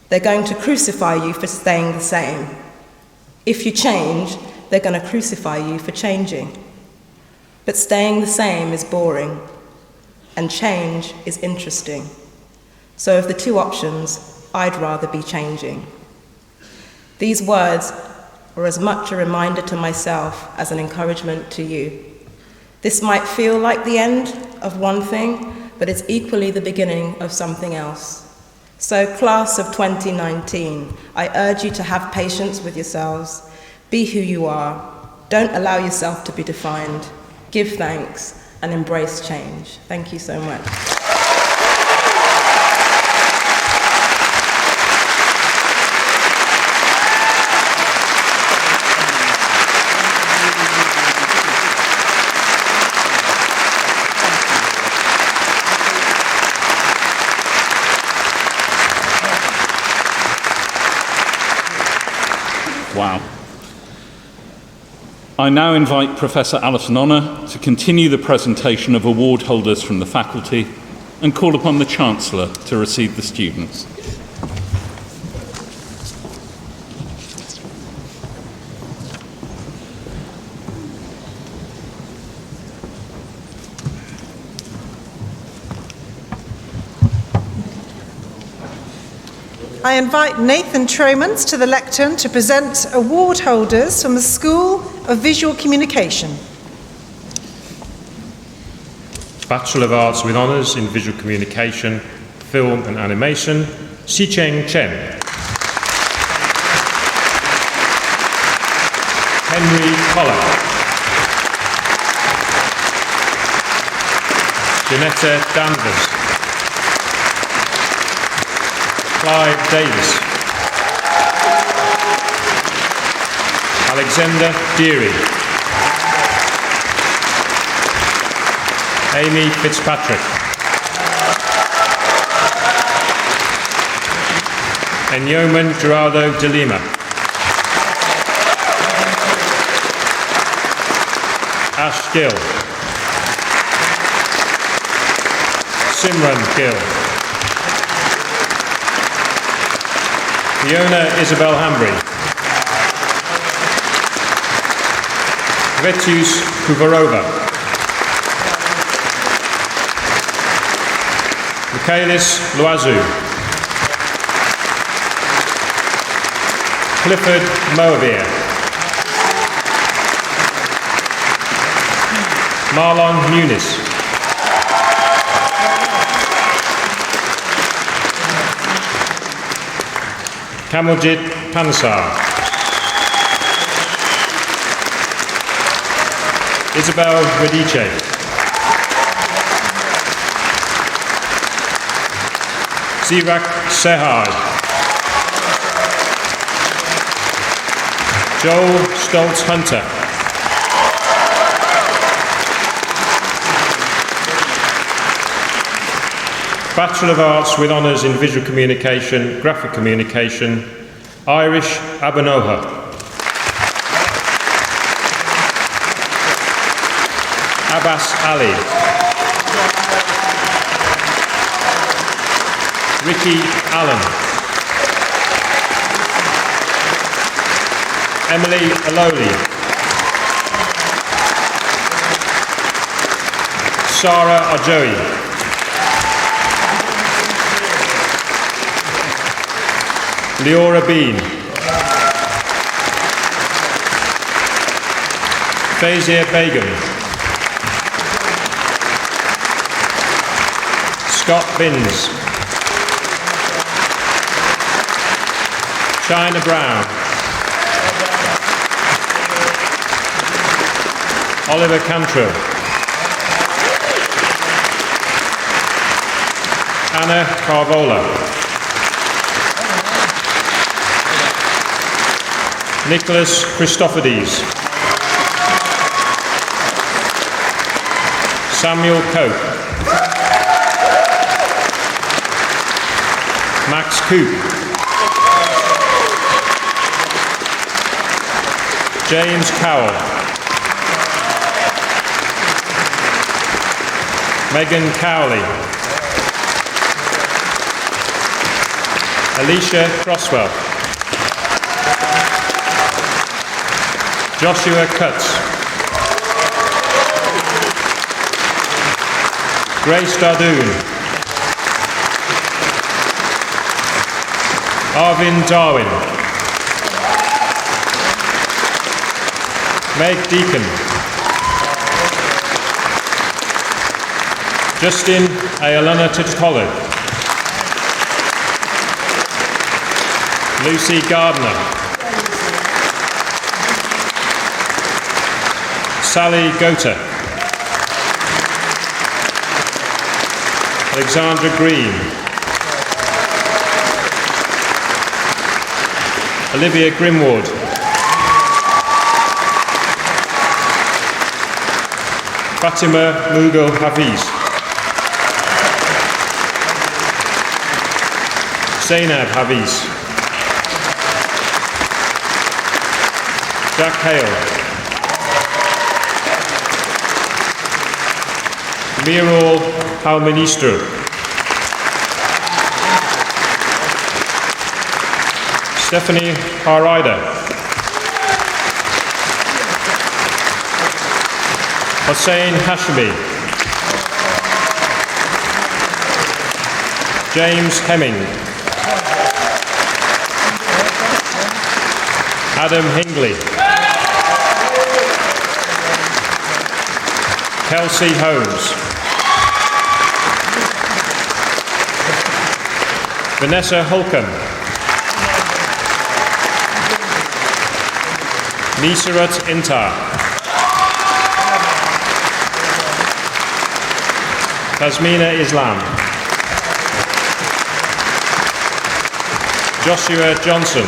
They're going to crucify you for staying the same. If you change, they're going to crucify you for changing. But staying the same is boring, and change is interesting. So of the two options, I'd rather be changing." These words are as much a reminder to myself as an encouragement to you. This might feel like the end of one thing, but it's equally the beginning of something else. So, class of 2019, I urge you to have patience with yourselves. Be who you are. Don't allow yourself to be defined. Give thanks and embrace change. Thank you so much. I now invite Professor Alison Honour to continue the presentation of award holders from the faculty and call upon the Chancellor to receive the students. I invite Nathan Tromans to the lectern to present award holders from the School of Visual Communication. Bachelor of Arts with Honours in Visual Communication, Film and Animation, Xicheng Chen. Henry Koller. Janetta Danvers. Clive Davis. Alexander Deary. Amy Fitzpatrick. Enyoman Gerardo de Lima. Ash Gill. Simran Gill. Fiona Isabel Hambry. Vetus Kuvarova. Michaelis Loiseau. Clifford Moavier. Marlon Muniz. Kamaljit Pansar. Isabel Radice. Zirak Sehard. Joel Stoltz Hunter. Bachelor of Arts with Honours in Visual Communication, Graphic Communication, Irish Abanoha. Abbas Ali. Ricky Allen. Emily Aloli. Sarah Ajoyi. Leora Bean. Fazia Begum. Scott Binns. China Brown. Oliver Cantrell. Anna Carvola. Nicholas Christophides. Samuel Cope. Max Coop. James Cowell. Megan Cowley. Alicia Crosswell. Joshua Cutts. Grace Dardoon. Arvin Darwin. Meg Deacon. Justin Ayalana Titolo. Lucy Gardner. Sally Gota. Alexandra Green. Olivia Grimward. Fatima Mughal Hafiz. Zainab Hafiz. Jack Hale. Virol Halministru. Stephanie Harida. Hossein Hashimi. James Hemming. Adam Hingley. Kelsey Holmes. Vanessa Holcomb. Nisarat Intar. Tasmina Islam. Joshua Johnson.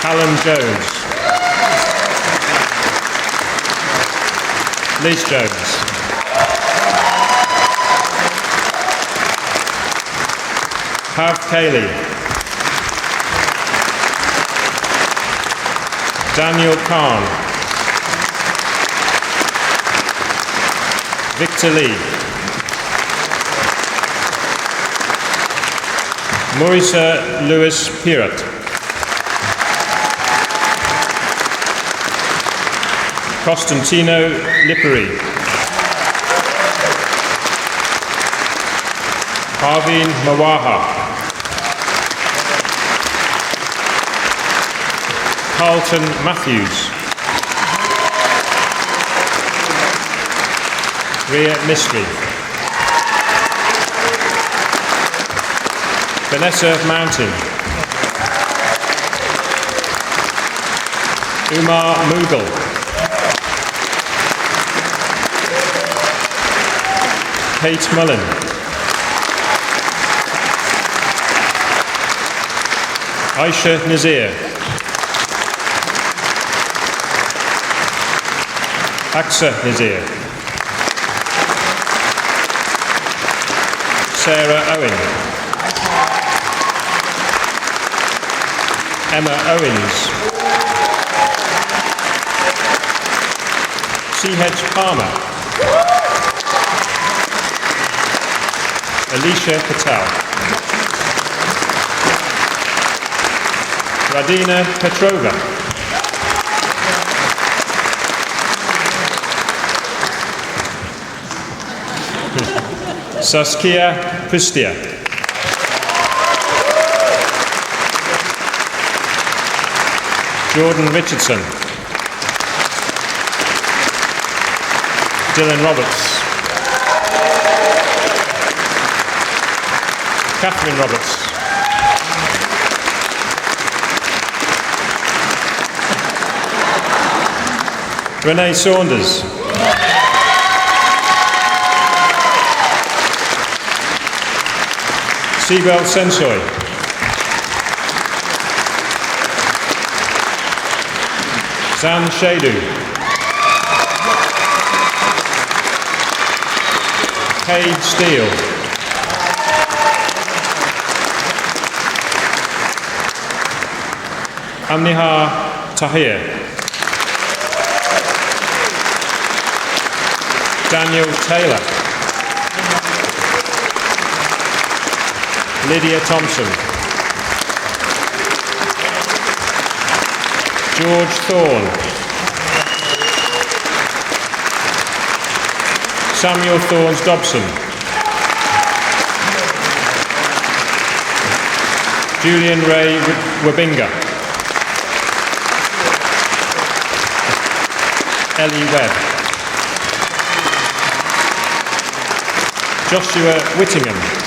Callum Jones. Liz Jones. Pav Cayley. Daniel Khan. Victor Lee. Maurisa Lewis Pirat. Costantino Lipari. Parveen Mawaha. Carlton Matthews. Ria Mystery. Vanessa Mountain. Umar Mughal. Kate Mullen. Aisha Nazir. Aksa Nazir. Sarah Owen. Emma Owens. C.H. Palmer. Alicia Patel. Radina Petrova. Saskia Pustia. Jordan Richardson. Dylan Roberts. Catherine Roberts. Renee Saunders. Sibel Sensoy. Zan Shadu. Cade Steele. Amnihar Tahir. Daniel Taylor. Lydia Thompson. George Thorne. Samuel Thorns Dobson. Julian Ray Wabinga. Ellie Webb. Joshua Whittingham.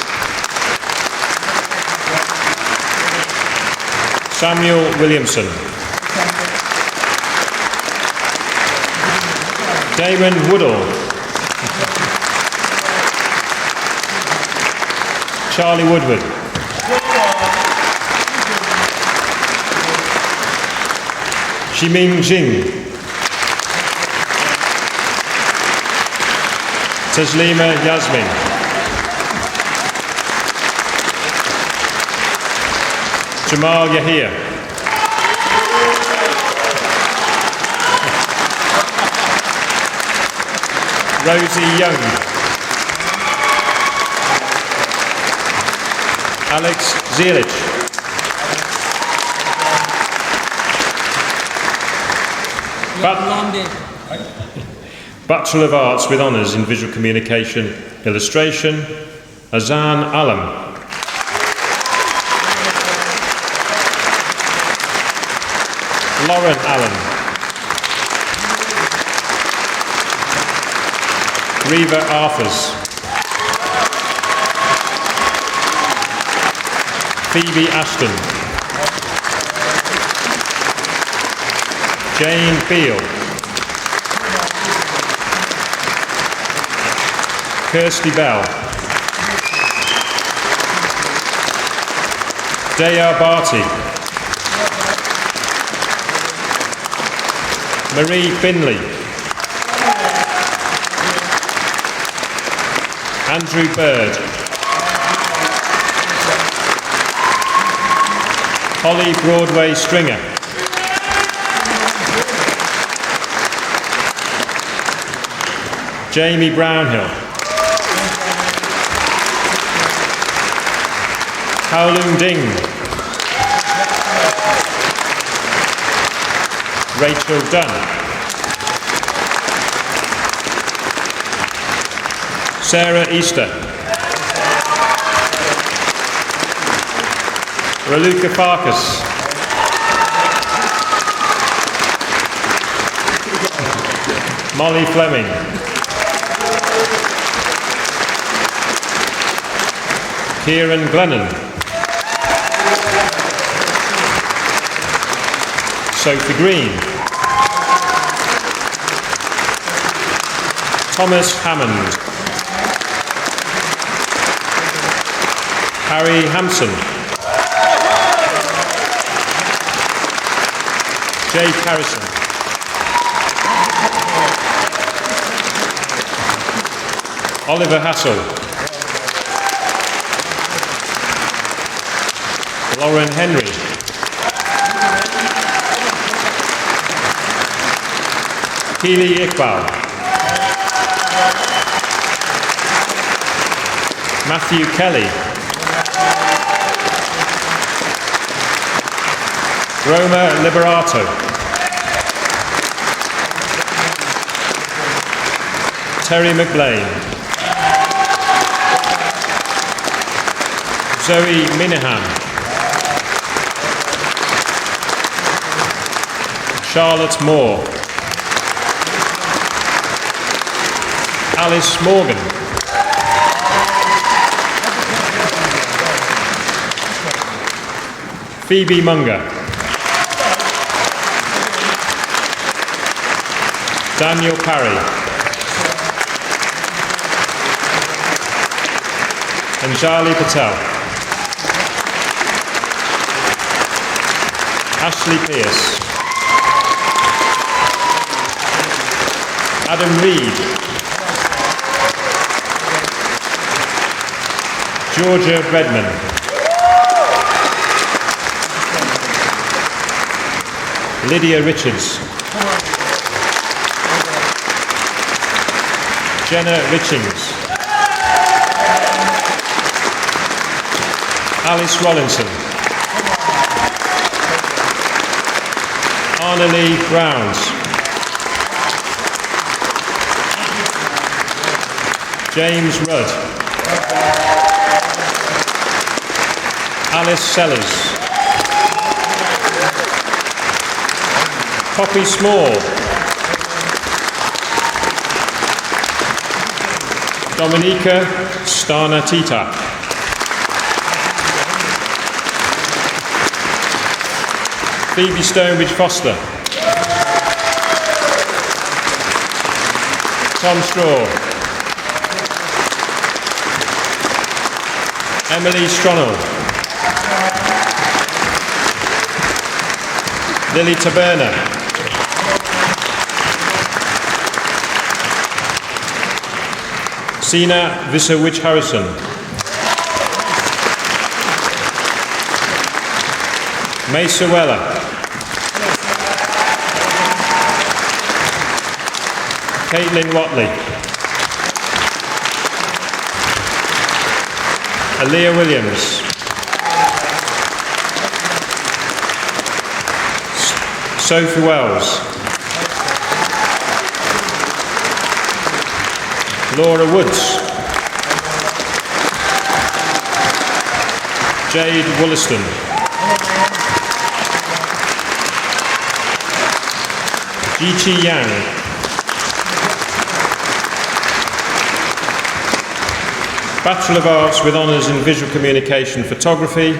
Samuel Williamson. Damon Woodall. Charlie Woodward. Ximing Jing. Taslima Yasmin. Jamal Yahia. Rosie Young. Alex Zielich. Bachelor of Arts with Honours in Visual Communication Illustration, Azan Alam. Lauren Allen. Reva Arthurs. Phoebe Ashton. Jane Beale. Kirsty Bell. Daya Barty. Marie Finley. Andrew Bird. Holly Broadway Stringer. Jamie Brownhill. Kowloon Ding. Rachel Dunn. Sarah Easter. Raluca Farkas. Molly Fleming. Kieran Glennon. Sophie Green. Thomas Hammond. Harry Hampson. Jake Harrison. Oliver Hassel. Lauren Henry. Keely Iqbal. Matthew Kelly. Roma Liberato. Terry McBlain. Zoe Minahan. Charlotte Moore. Alice Morgan. Phoebe Munger. Daniel Parry. Anjali Patel. Ashley Pierce. Adam Reed. Georgia Redman. Lydia Richards. Jenna Richings. Alice Rollinson. Arnalee Browns. James Rudd. Alice Sellers. Poppy Small. Dominica Starnatita. Phoebe Stonebridge Foster. Tom Straw. Emily Stronall. Lily Taberna. Sina Visowich Harrison. Mesa Weller. Caitlin Watley. Aaliyah Williams. Sophie Wells. Laura Woods. Jade Wollaston. Jiqi Yang. Bachelor of Arts with Honours in Visual Communication Photography,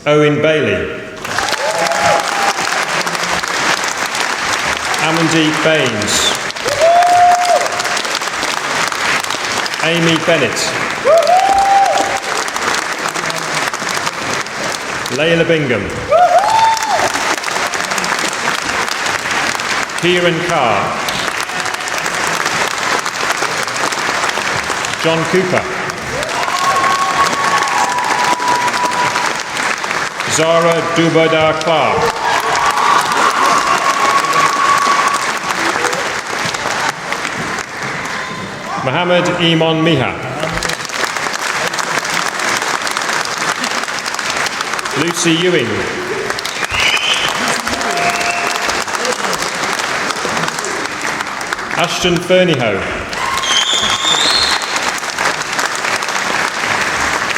Owen Bailey. Amandeep Baines. Amy Bennett. Layla Bingham. Kieran Carr. John Cooper. Zara Dubodar Clark. Mohammed Iman Miha. Lucy Ewing. Ashton Fernyhoe.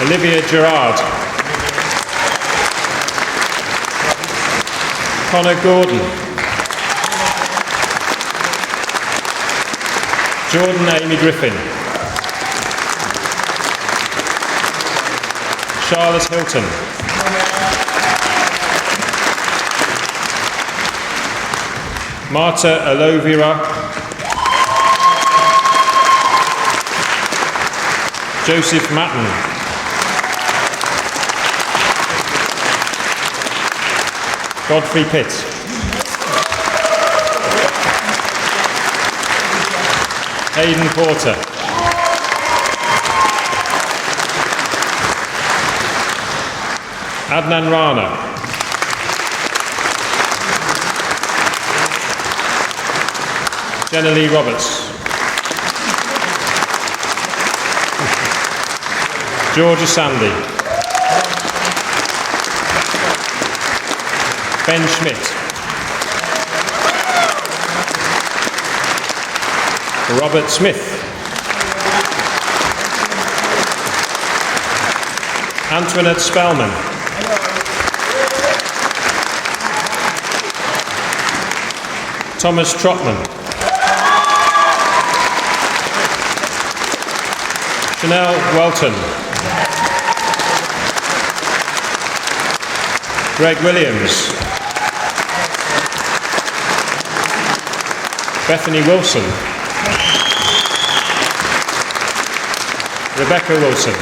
Olivia Gerard. Connor Gordon. Jordan Amy Griffin. Charlotte Hilton. Marta Alovira. Joseph Matten. Godfrey Pitt. Hayden Porter. Adnan Rana. Jenna Lee Roberts. Georgia Sandy. Ben Schmidt. Robert Smith. Antoinette Spellman. Thomas Trotman. Chanel Welton. Greg Williams. Bethany Wilson. Rebecca Wilson.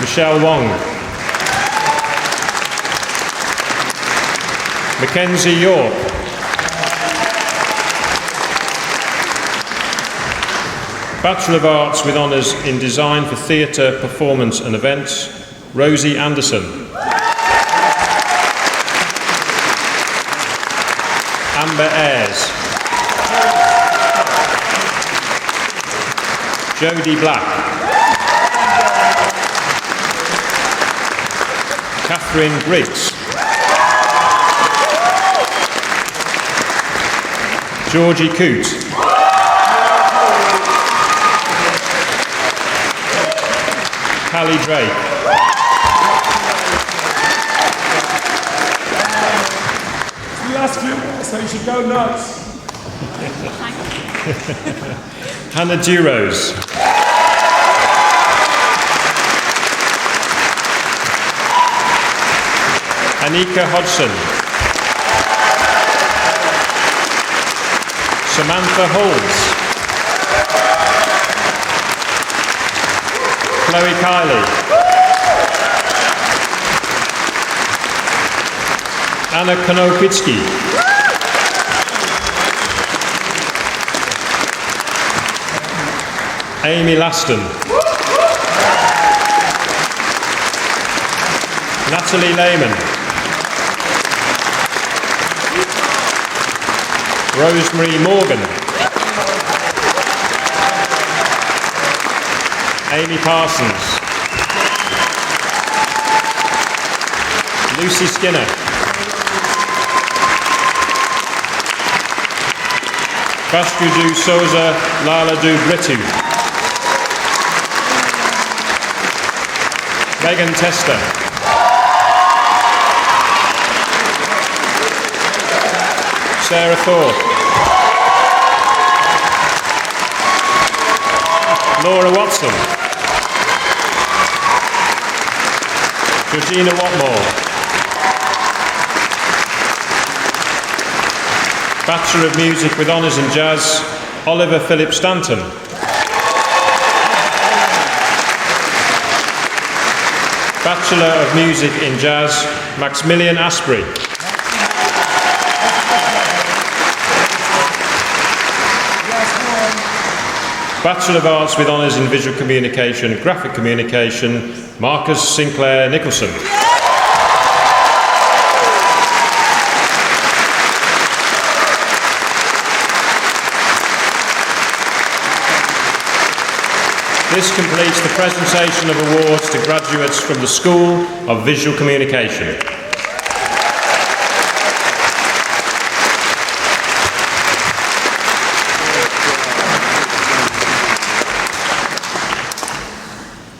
Michelle Wong. Mackenzie York. Bachelor of Arts with Honours in Design for Theatre, Performance and Events, Rosie Anderson. Amber Ayres. Jodie Black. Catherine Briggs. Georgie Coote. Callie Drake. The last few minutes, so you should go nuts. Hannah Duros. Anika Hodgson. Samantha Halls. Chloe Kiley. Anna Konopitsky. Amy Laston. Natalie Lehman. Rosemary Morgan. Amy Parsons. Lucy Skinner. Baskudu Souza Laladu Britu. Megan Tester. Sarah Thorpe. Laura Watson. Georgina Watmore. Bachelor of Music with Honours in Jazz, Oliver Philip Stanton. Bachelor of Music in Jazz, Maximilian Asprey. Bachelor of Arts with Honours in Visual Communication, Graphic Communication, Marcus Sinclair Nicholson. This completes the presentation of awards to graduates from the School of Visual Communication.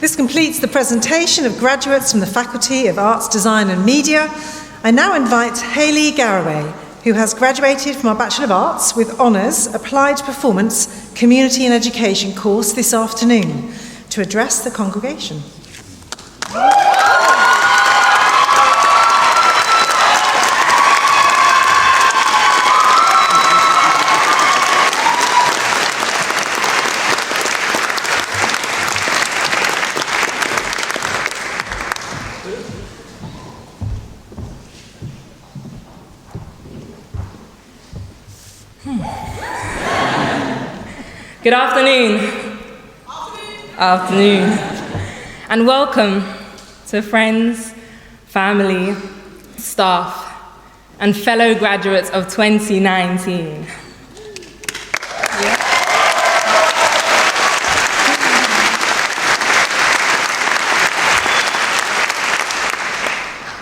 This completes the presentation of graduates from the Faculty of Arts, Design and Media. I now invite Hayley Garraway, who has graduated from our Bachelor of Arts with Honours Applied Performance Community and Education course this afternoon, to address the congregation. Good afternoon. Afternoon. And welcome to friends, family, staff, and fellow graduates of 2019.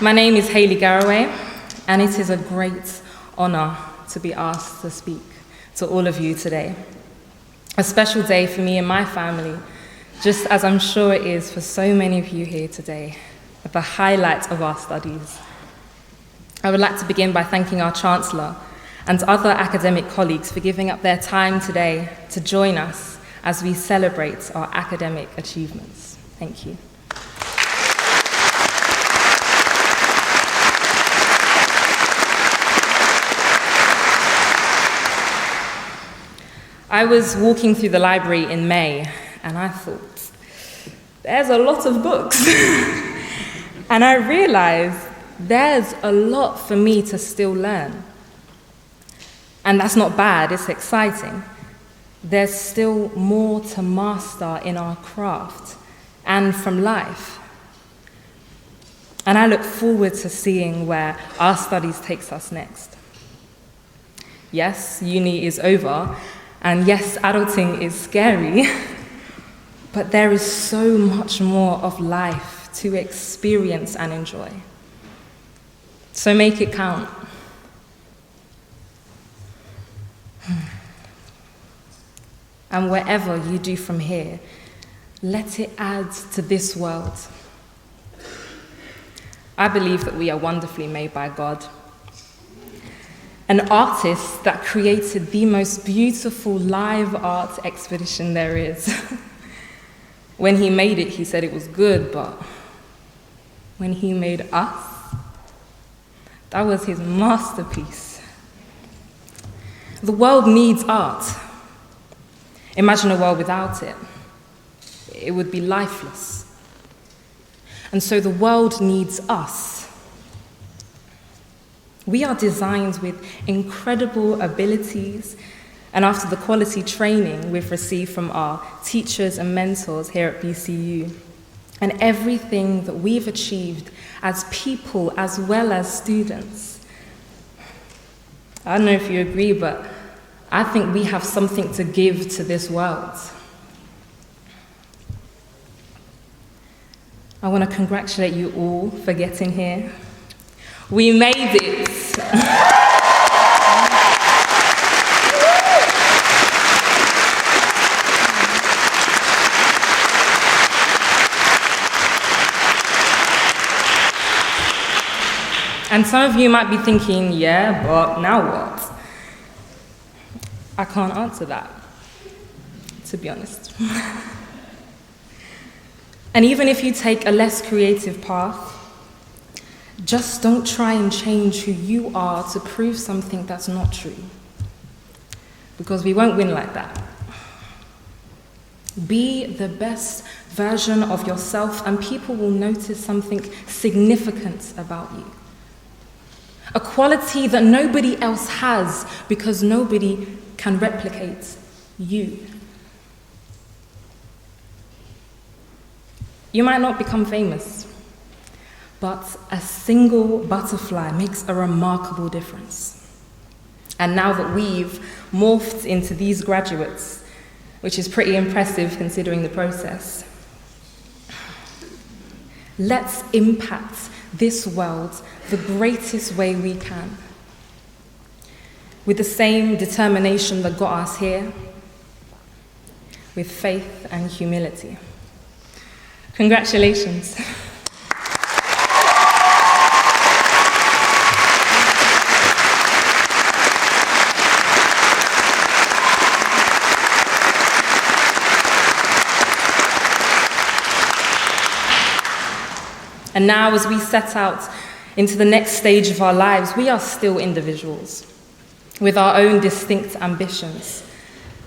My name is Hayley Garraway, and it is a great honor to be asked to speak to all of you today. A special day for me and my family, just as I'm sure it is for so many of you here today, at the highlight of our studies. I would like to begin by thanking our Chancellor and other academic colleagues for giving up their time today to join us as we celebrate our academic achievements. Thank you. I was walking through the library in May, and I thought, there's a lot of books. And I realized there's a lot for me to still learn. And that's not bad, it's exciting. There's still more to master in our craft and from life. And I look forward to seeing where our studies takes us next. Yes, uni is over, and yes, adulting is scary, but there is so much more of life to experience and enjoy. So make it count. And whatever you do from here, let it add to this world. I believe that we are wonderfully made by God. An artist that created the most beautiful live art expedition there is. When he made it, he said it was good, but when he made us, that was his masterpiece. The world needs art. Imagine a world without it. It would be lifeless. And so the world needs us. We are designed with incredible abilities, and after the quality training we've received from our teachers and mentors here at BCU, and everything that we've achieved as people as well as students, I don't know if you agree, but I think we have something to give to this world. I want to congratulate you all for getting here. We made it. And some of you might be thinking, yeah, but now what? I can't answer that, to be honest. And even if you take a less creative path, just don't try and change who you are to prove something that's not true. Because we won't win like that. Be the best version of yourself, and people will notice something significant about you. A quality that nobody else has, because nobody can replicate you. You might not become famous, but a single butterfly makes a remarkable difference. And now that we've morphed into these graduates, which is pretty impressive considering the process, let's impact this world the greatest way we can, with the same determination that got us here, with faith and humility. Congratulations. And now, as we set out into the next stage of our lives, we are still individuals with our own distinct ambitions,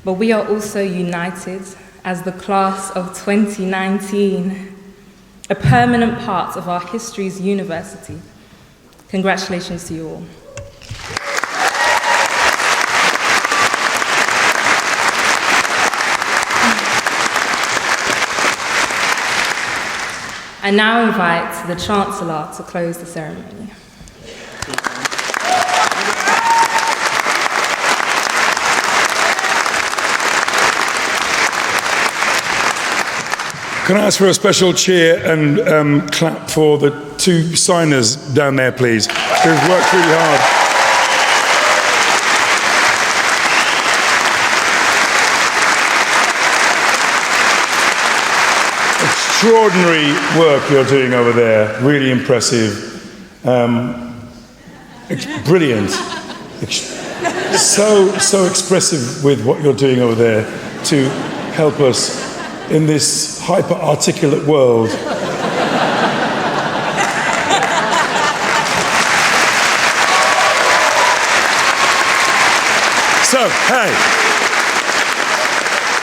but we are also united as the class of 2019, a permanent part of our history's university. Congratulations to you all. I now invite the Chancellor to close the ceremony. Can I ask for a special cheer and clap for the two signers down there, please, who've worked really hard. Extraordinary work you're doing over there, really impressive, brilliant, so expressive with what you're doing over there to help us in this hyper-articulate world. So, hey,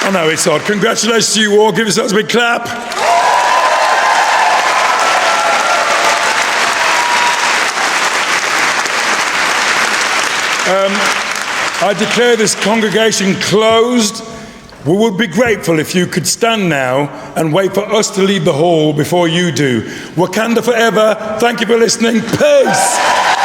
I know it's odd. Congratulations to you all. Give yourselves a big clap. I declare this congregation closed. We would be grateful if you could stand now and wait for us to leave the hall before you do. Wakanda forever. Thank you for listening. Peace.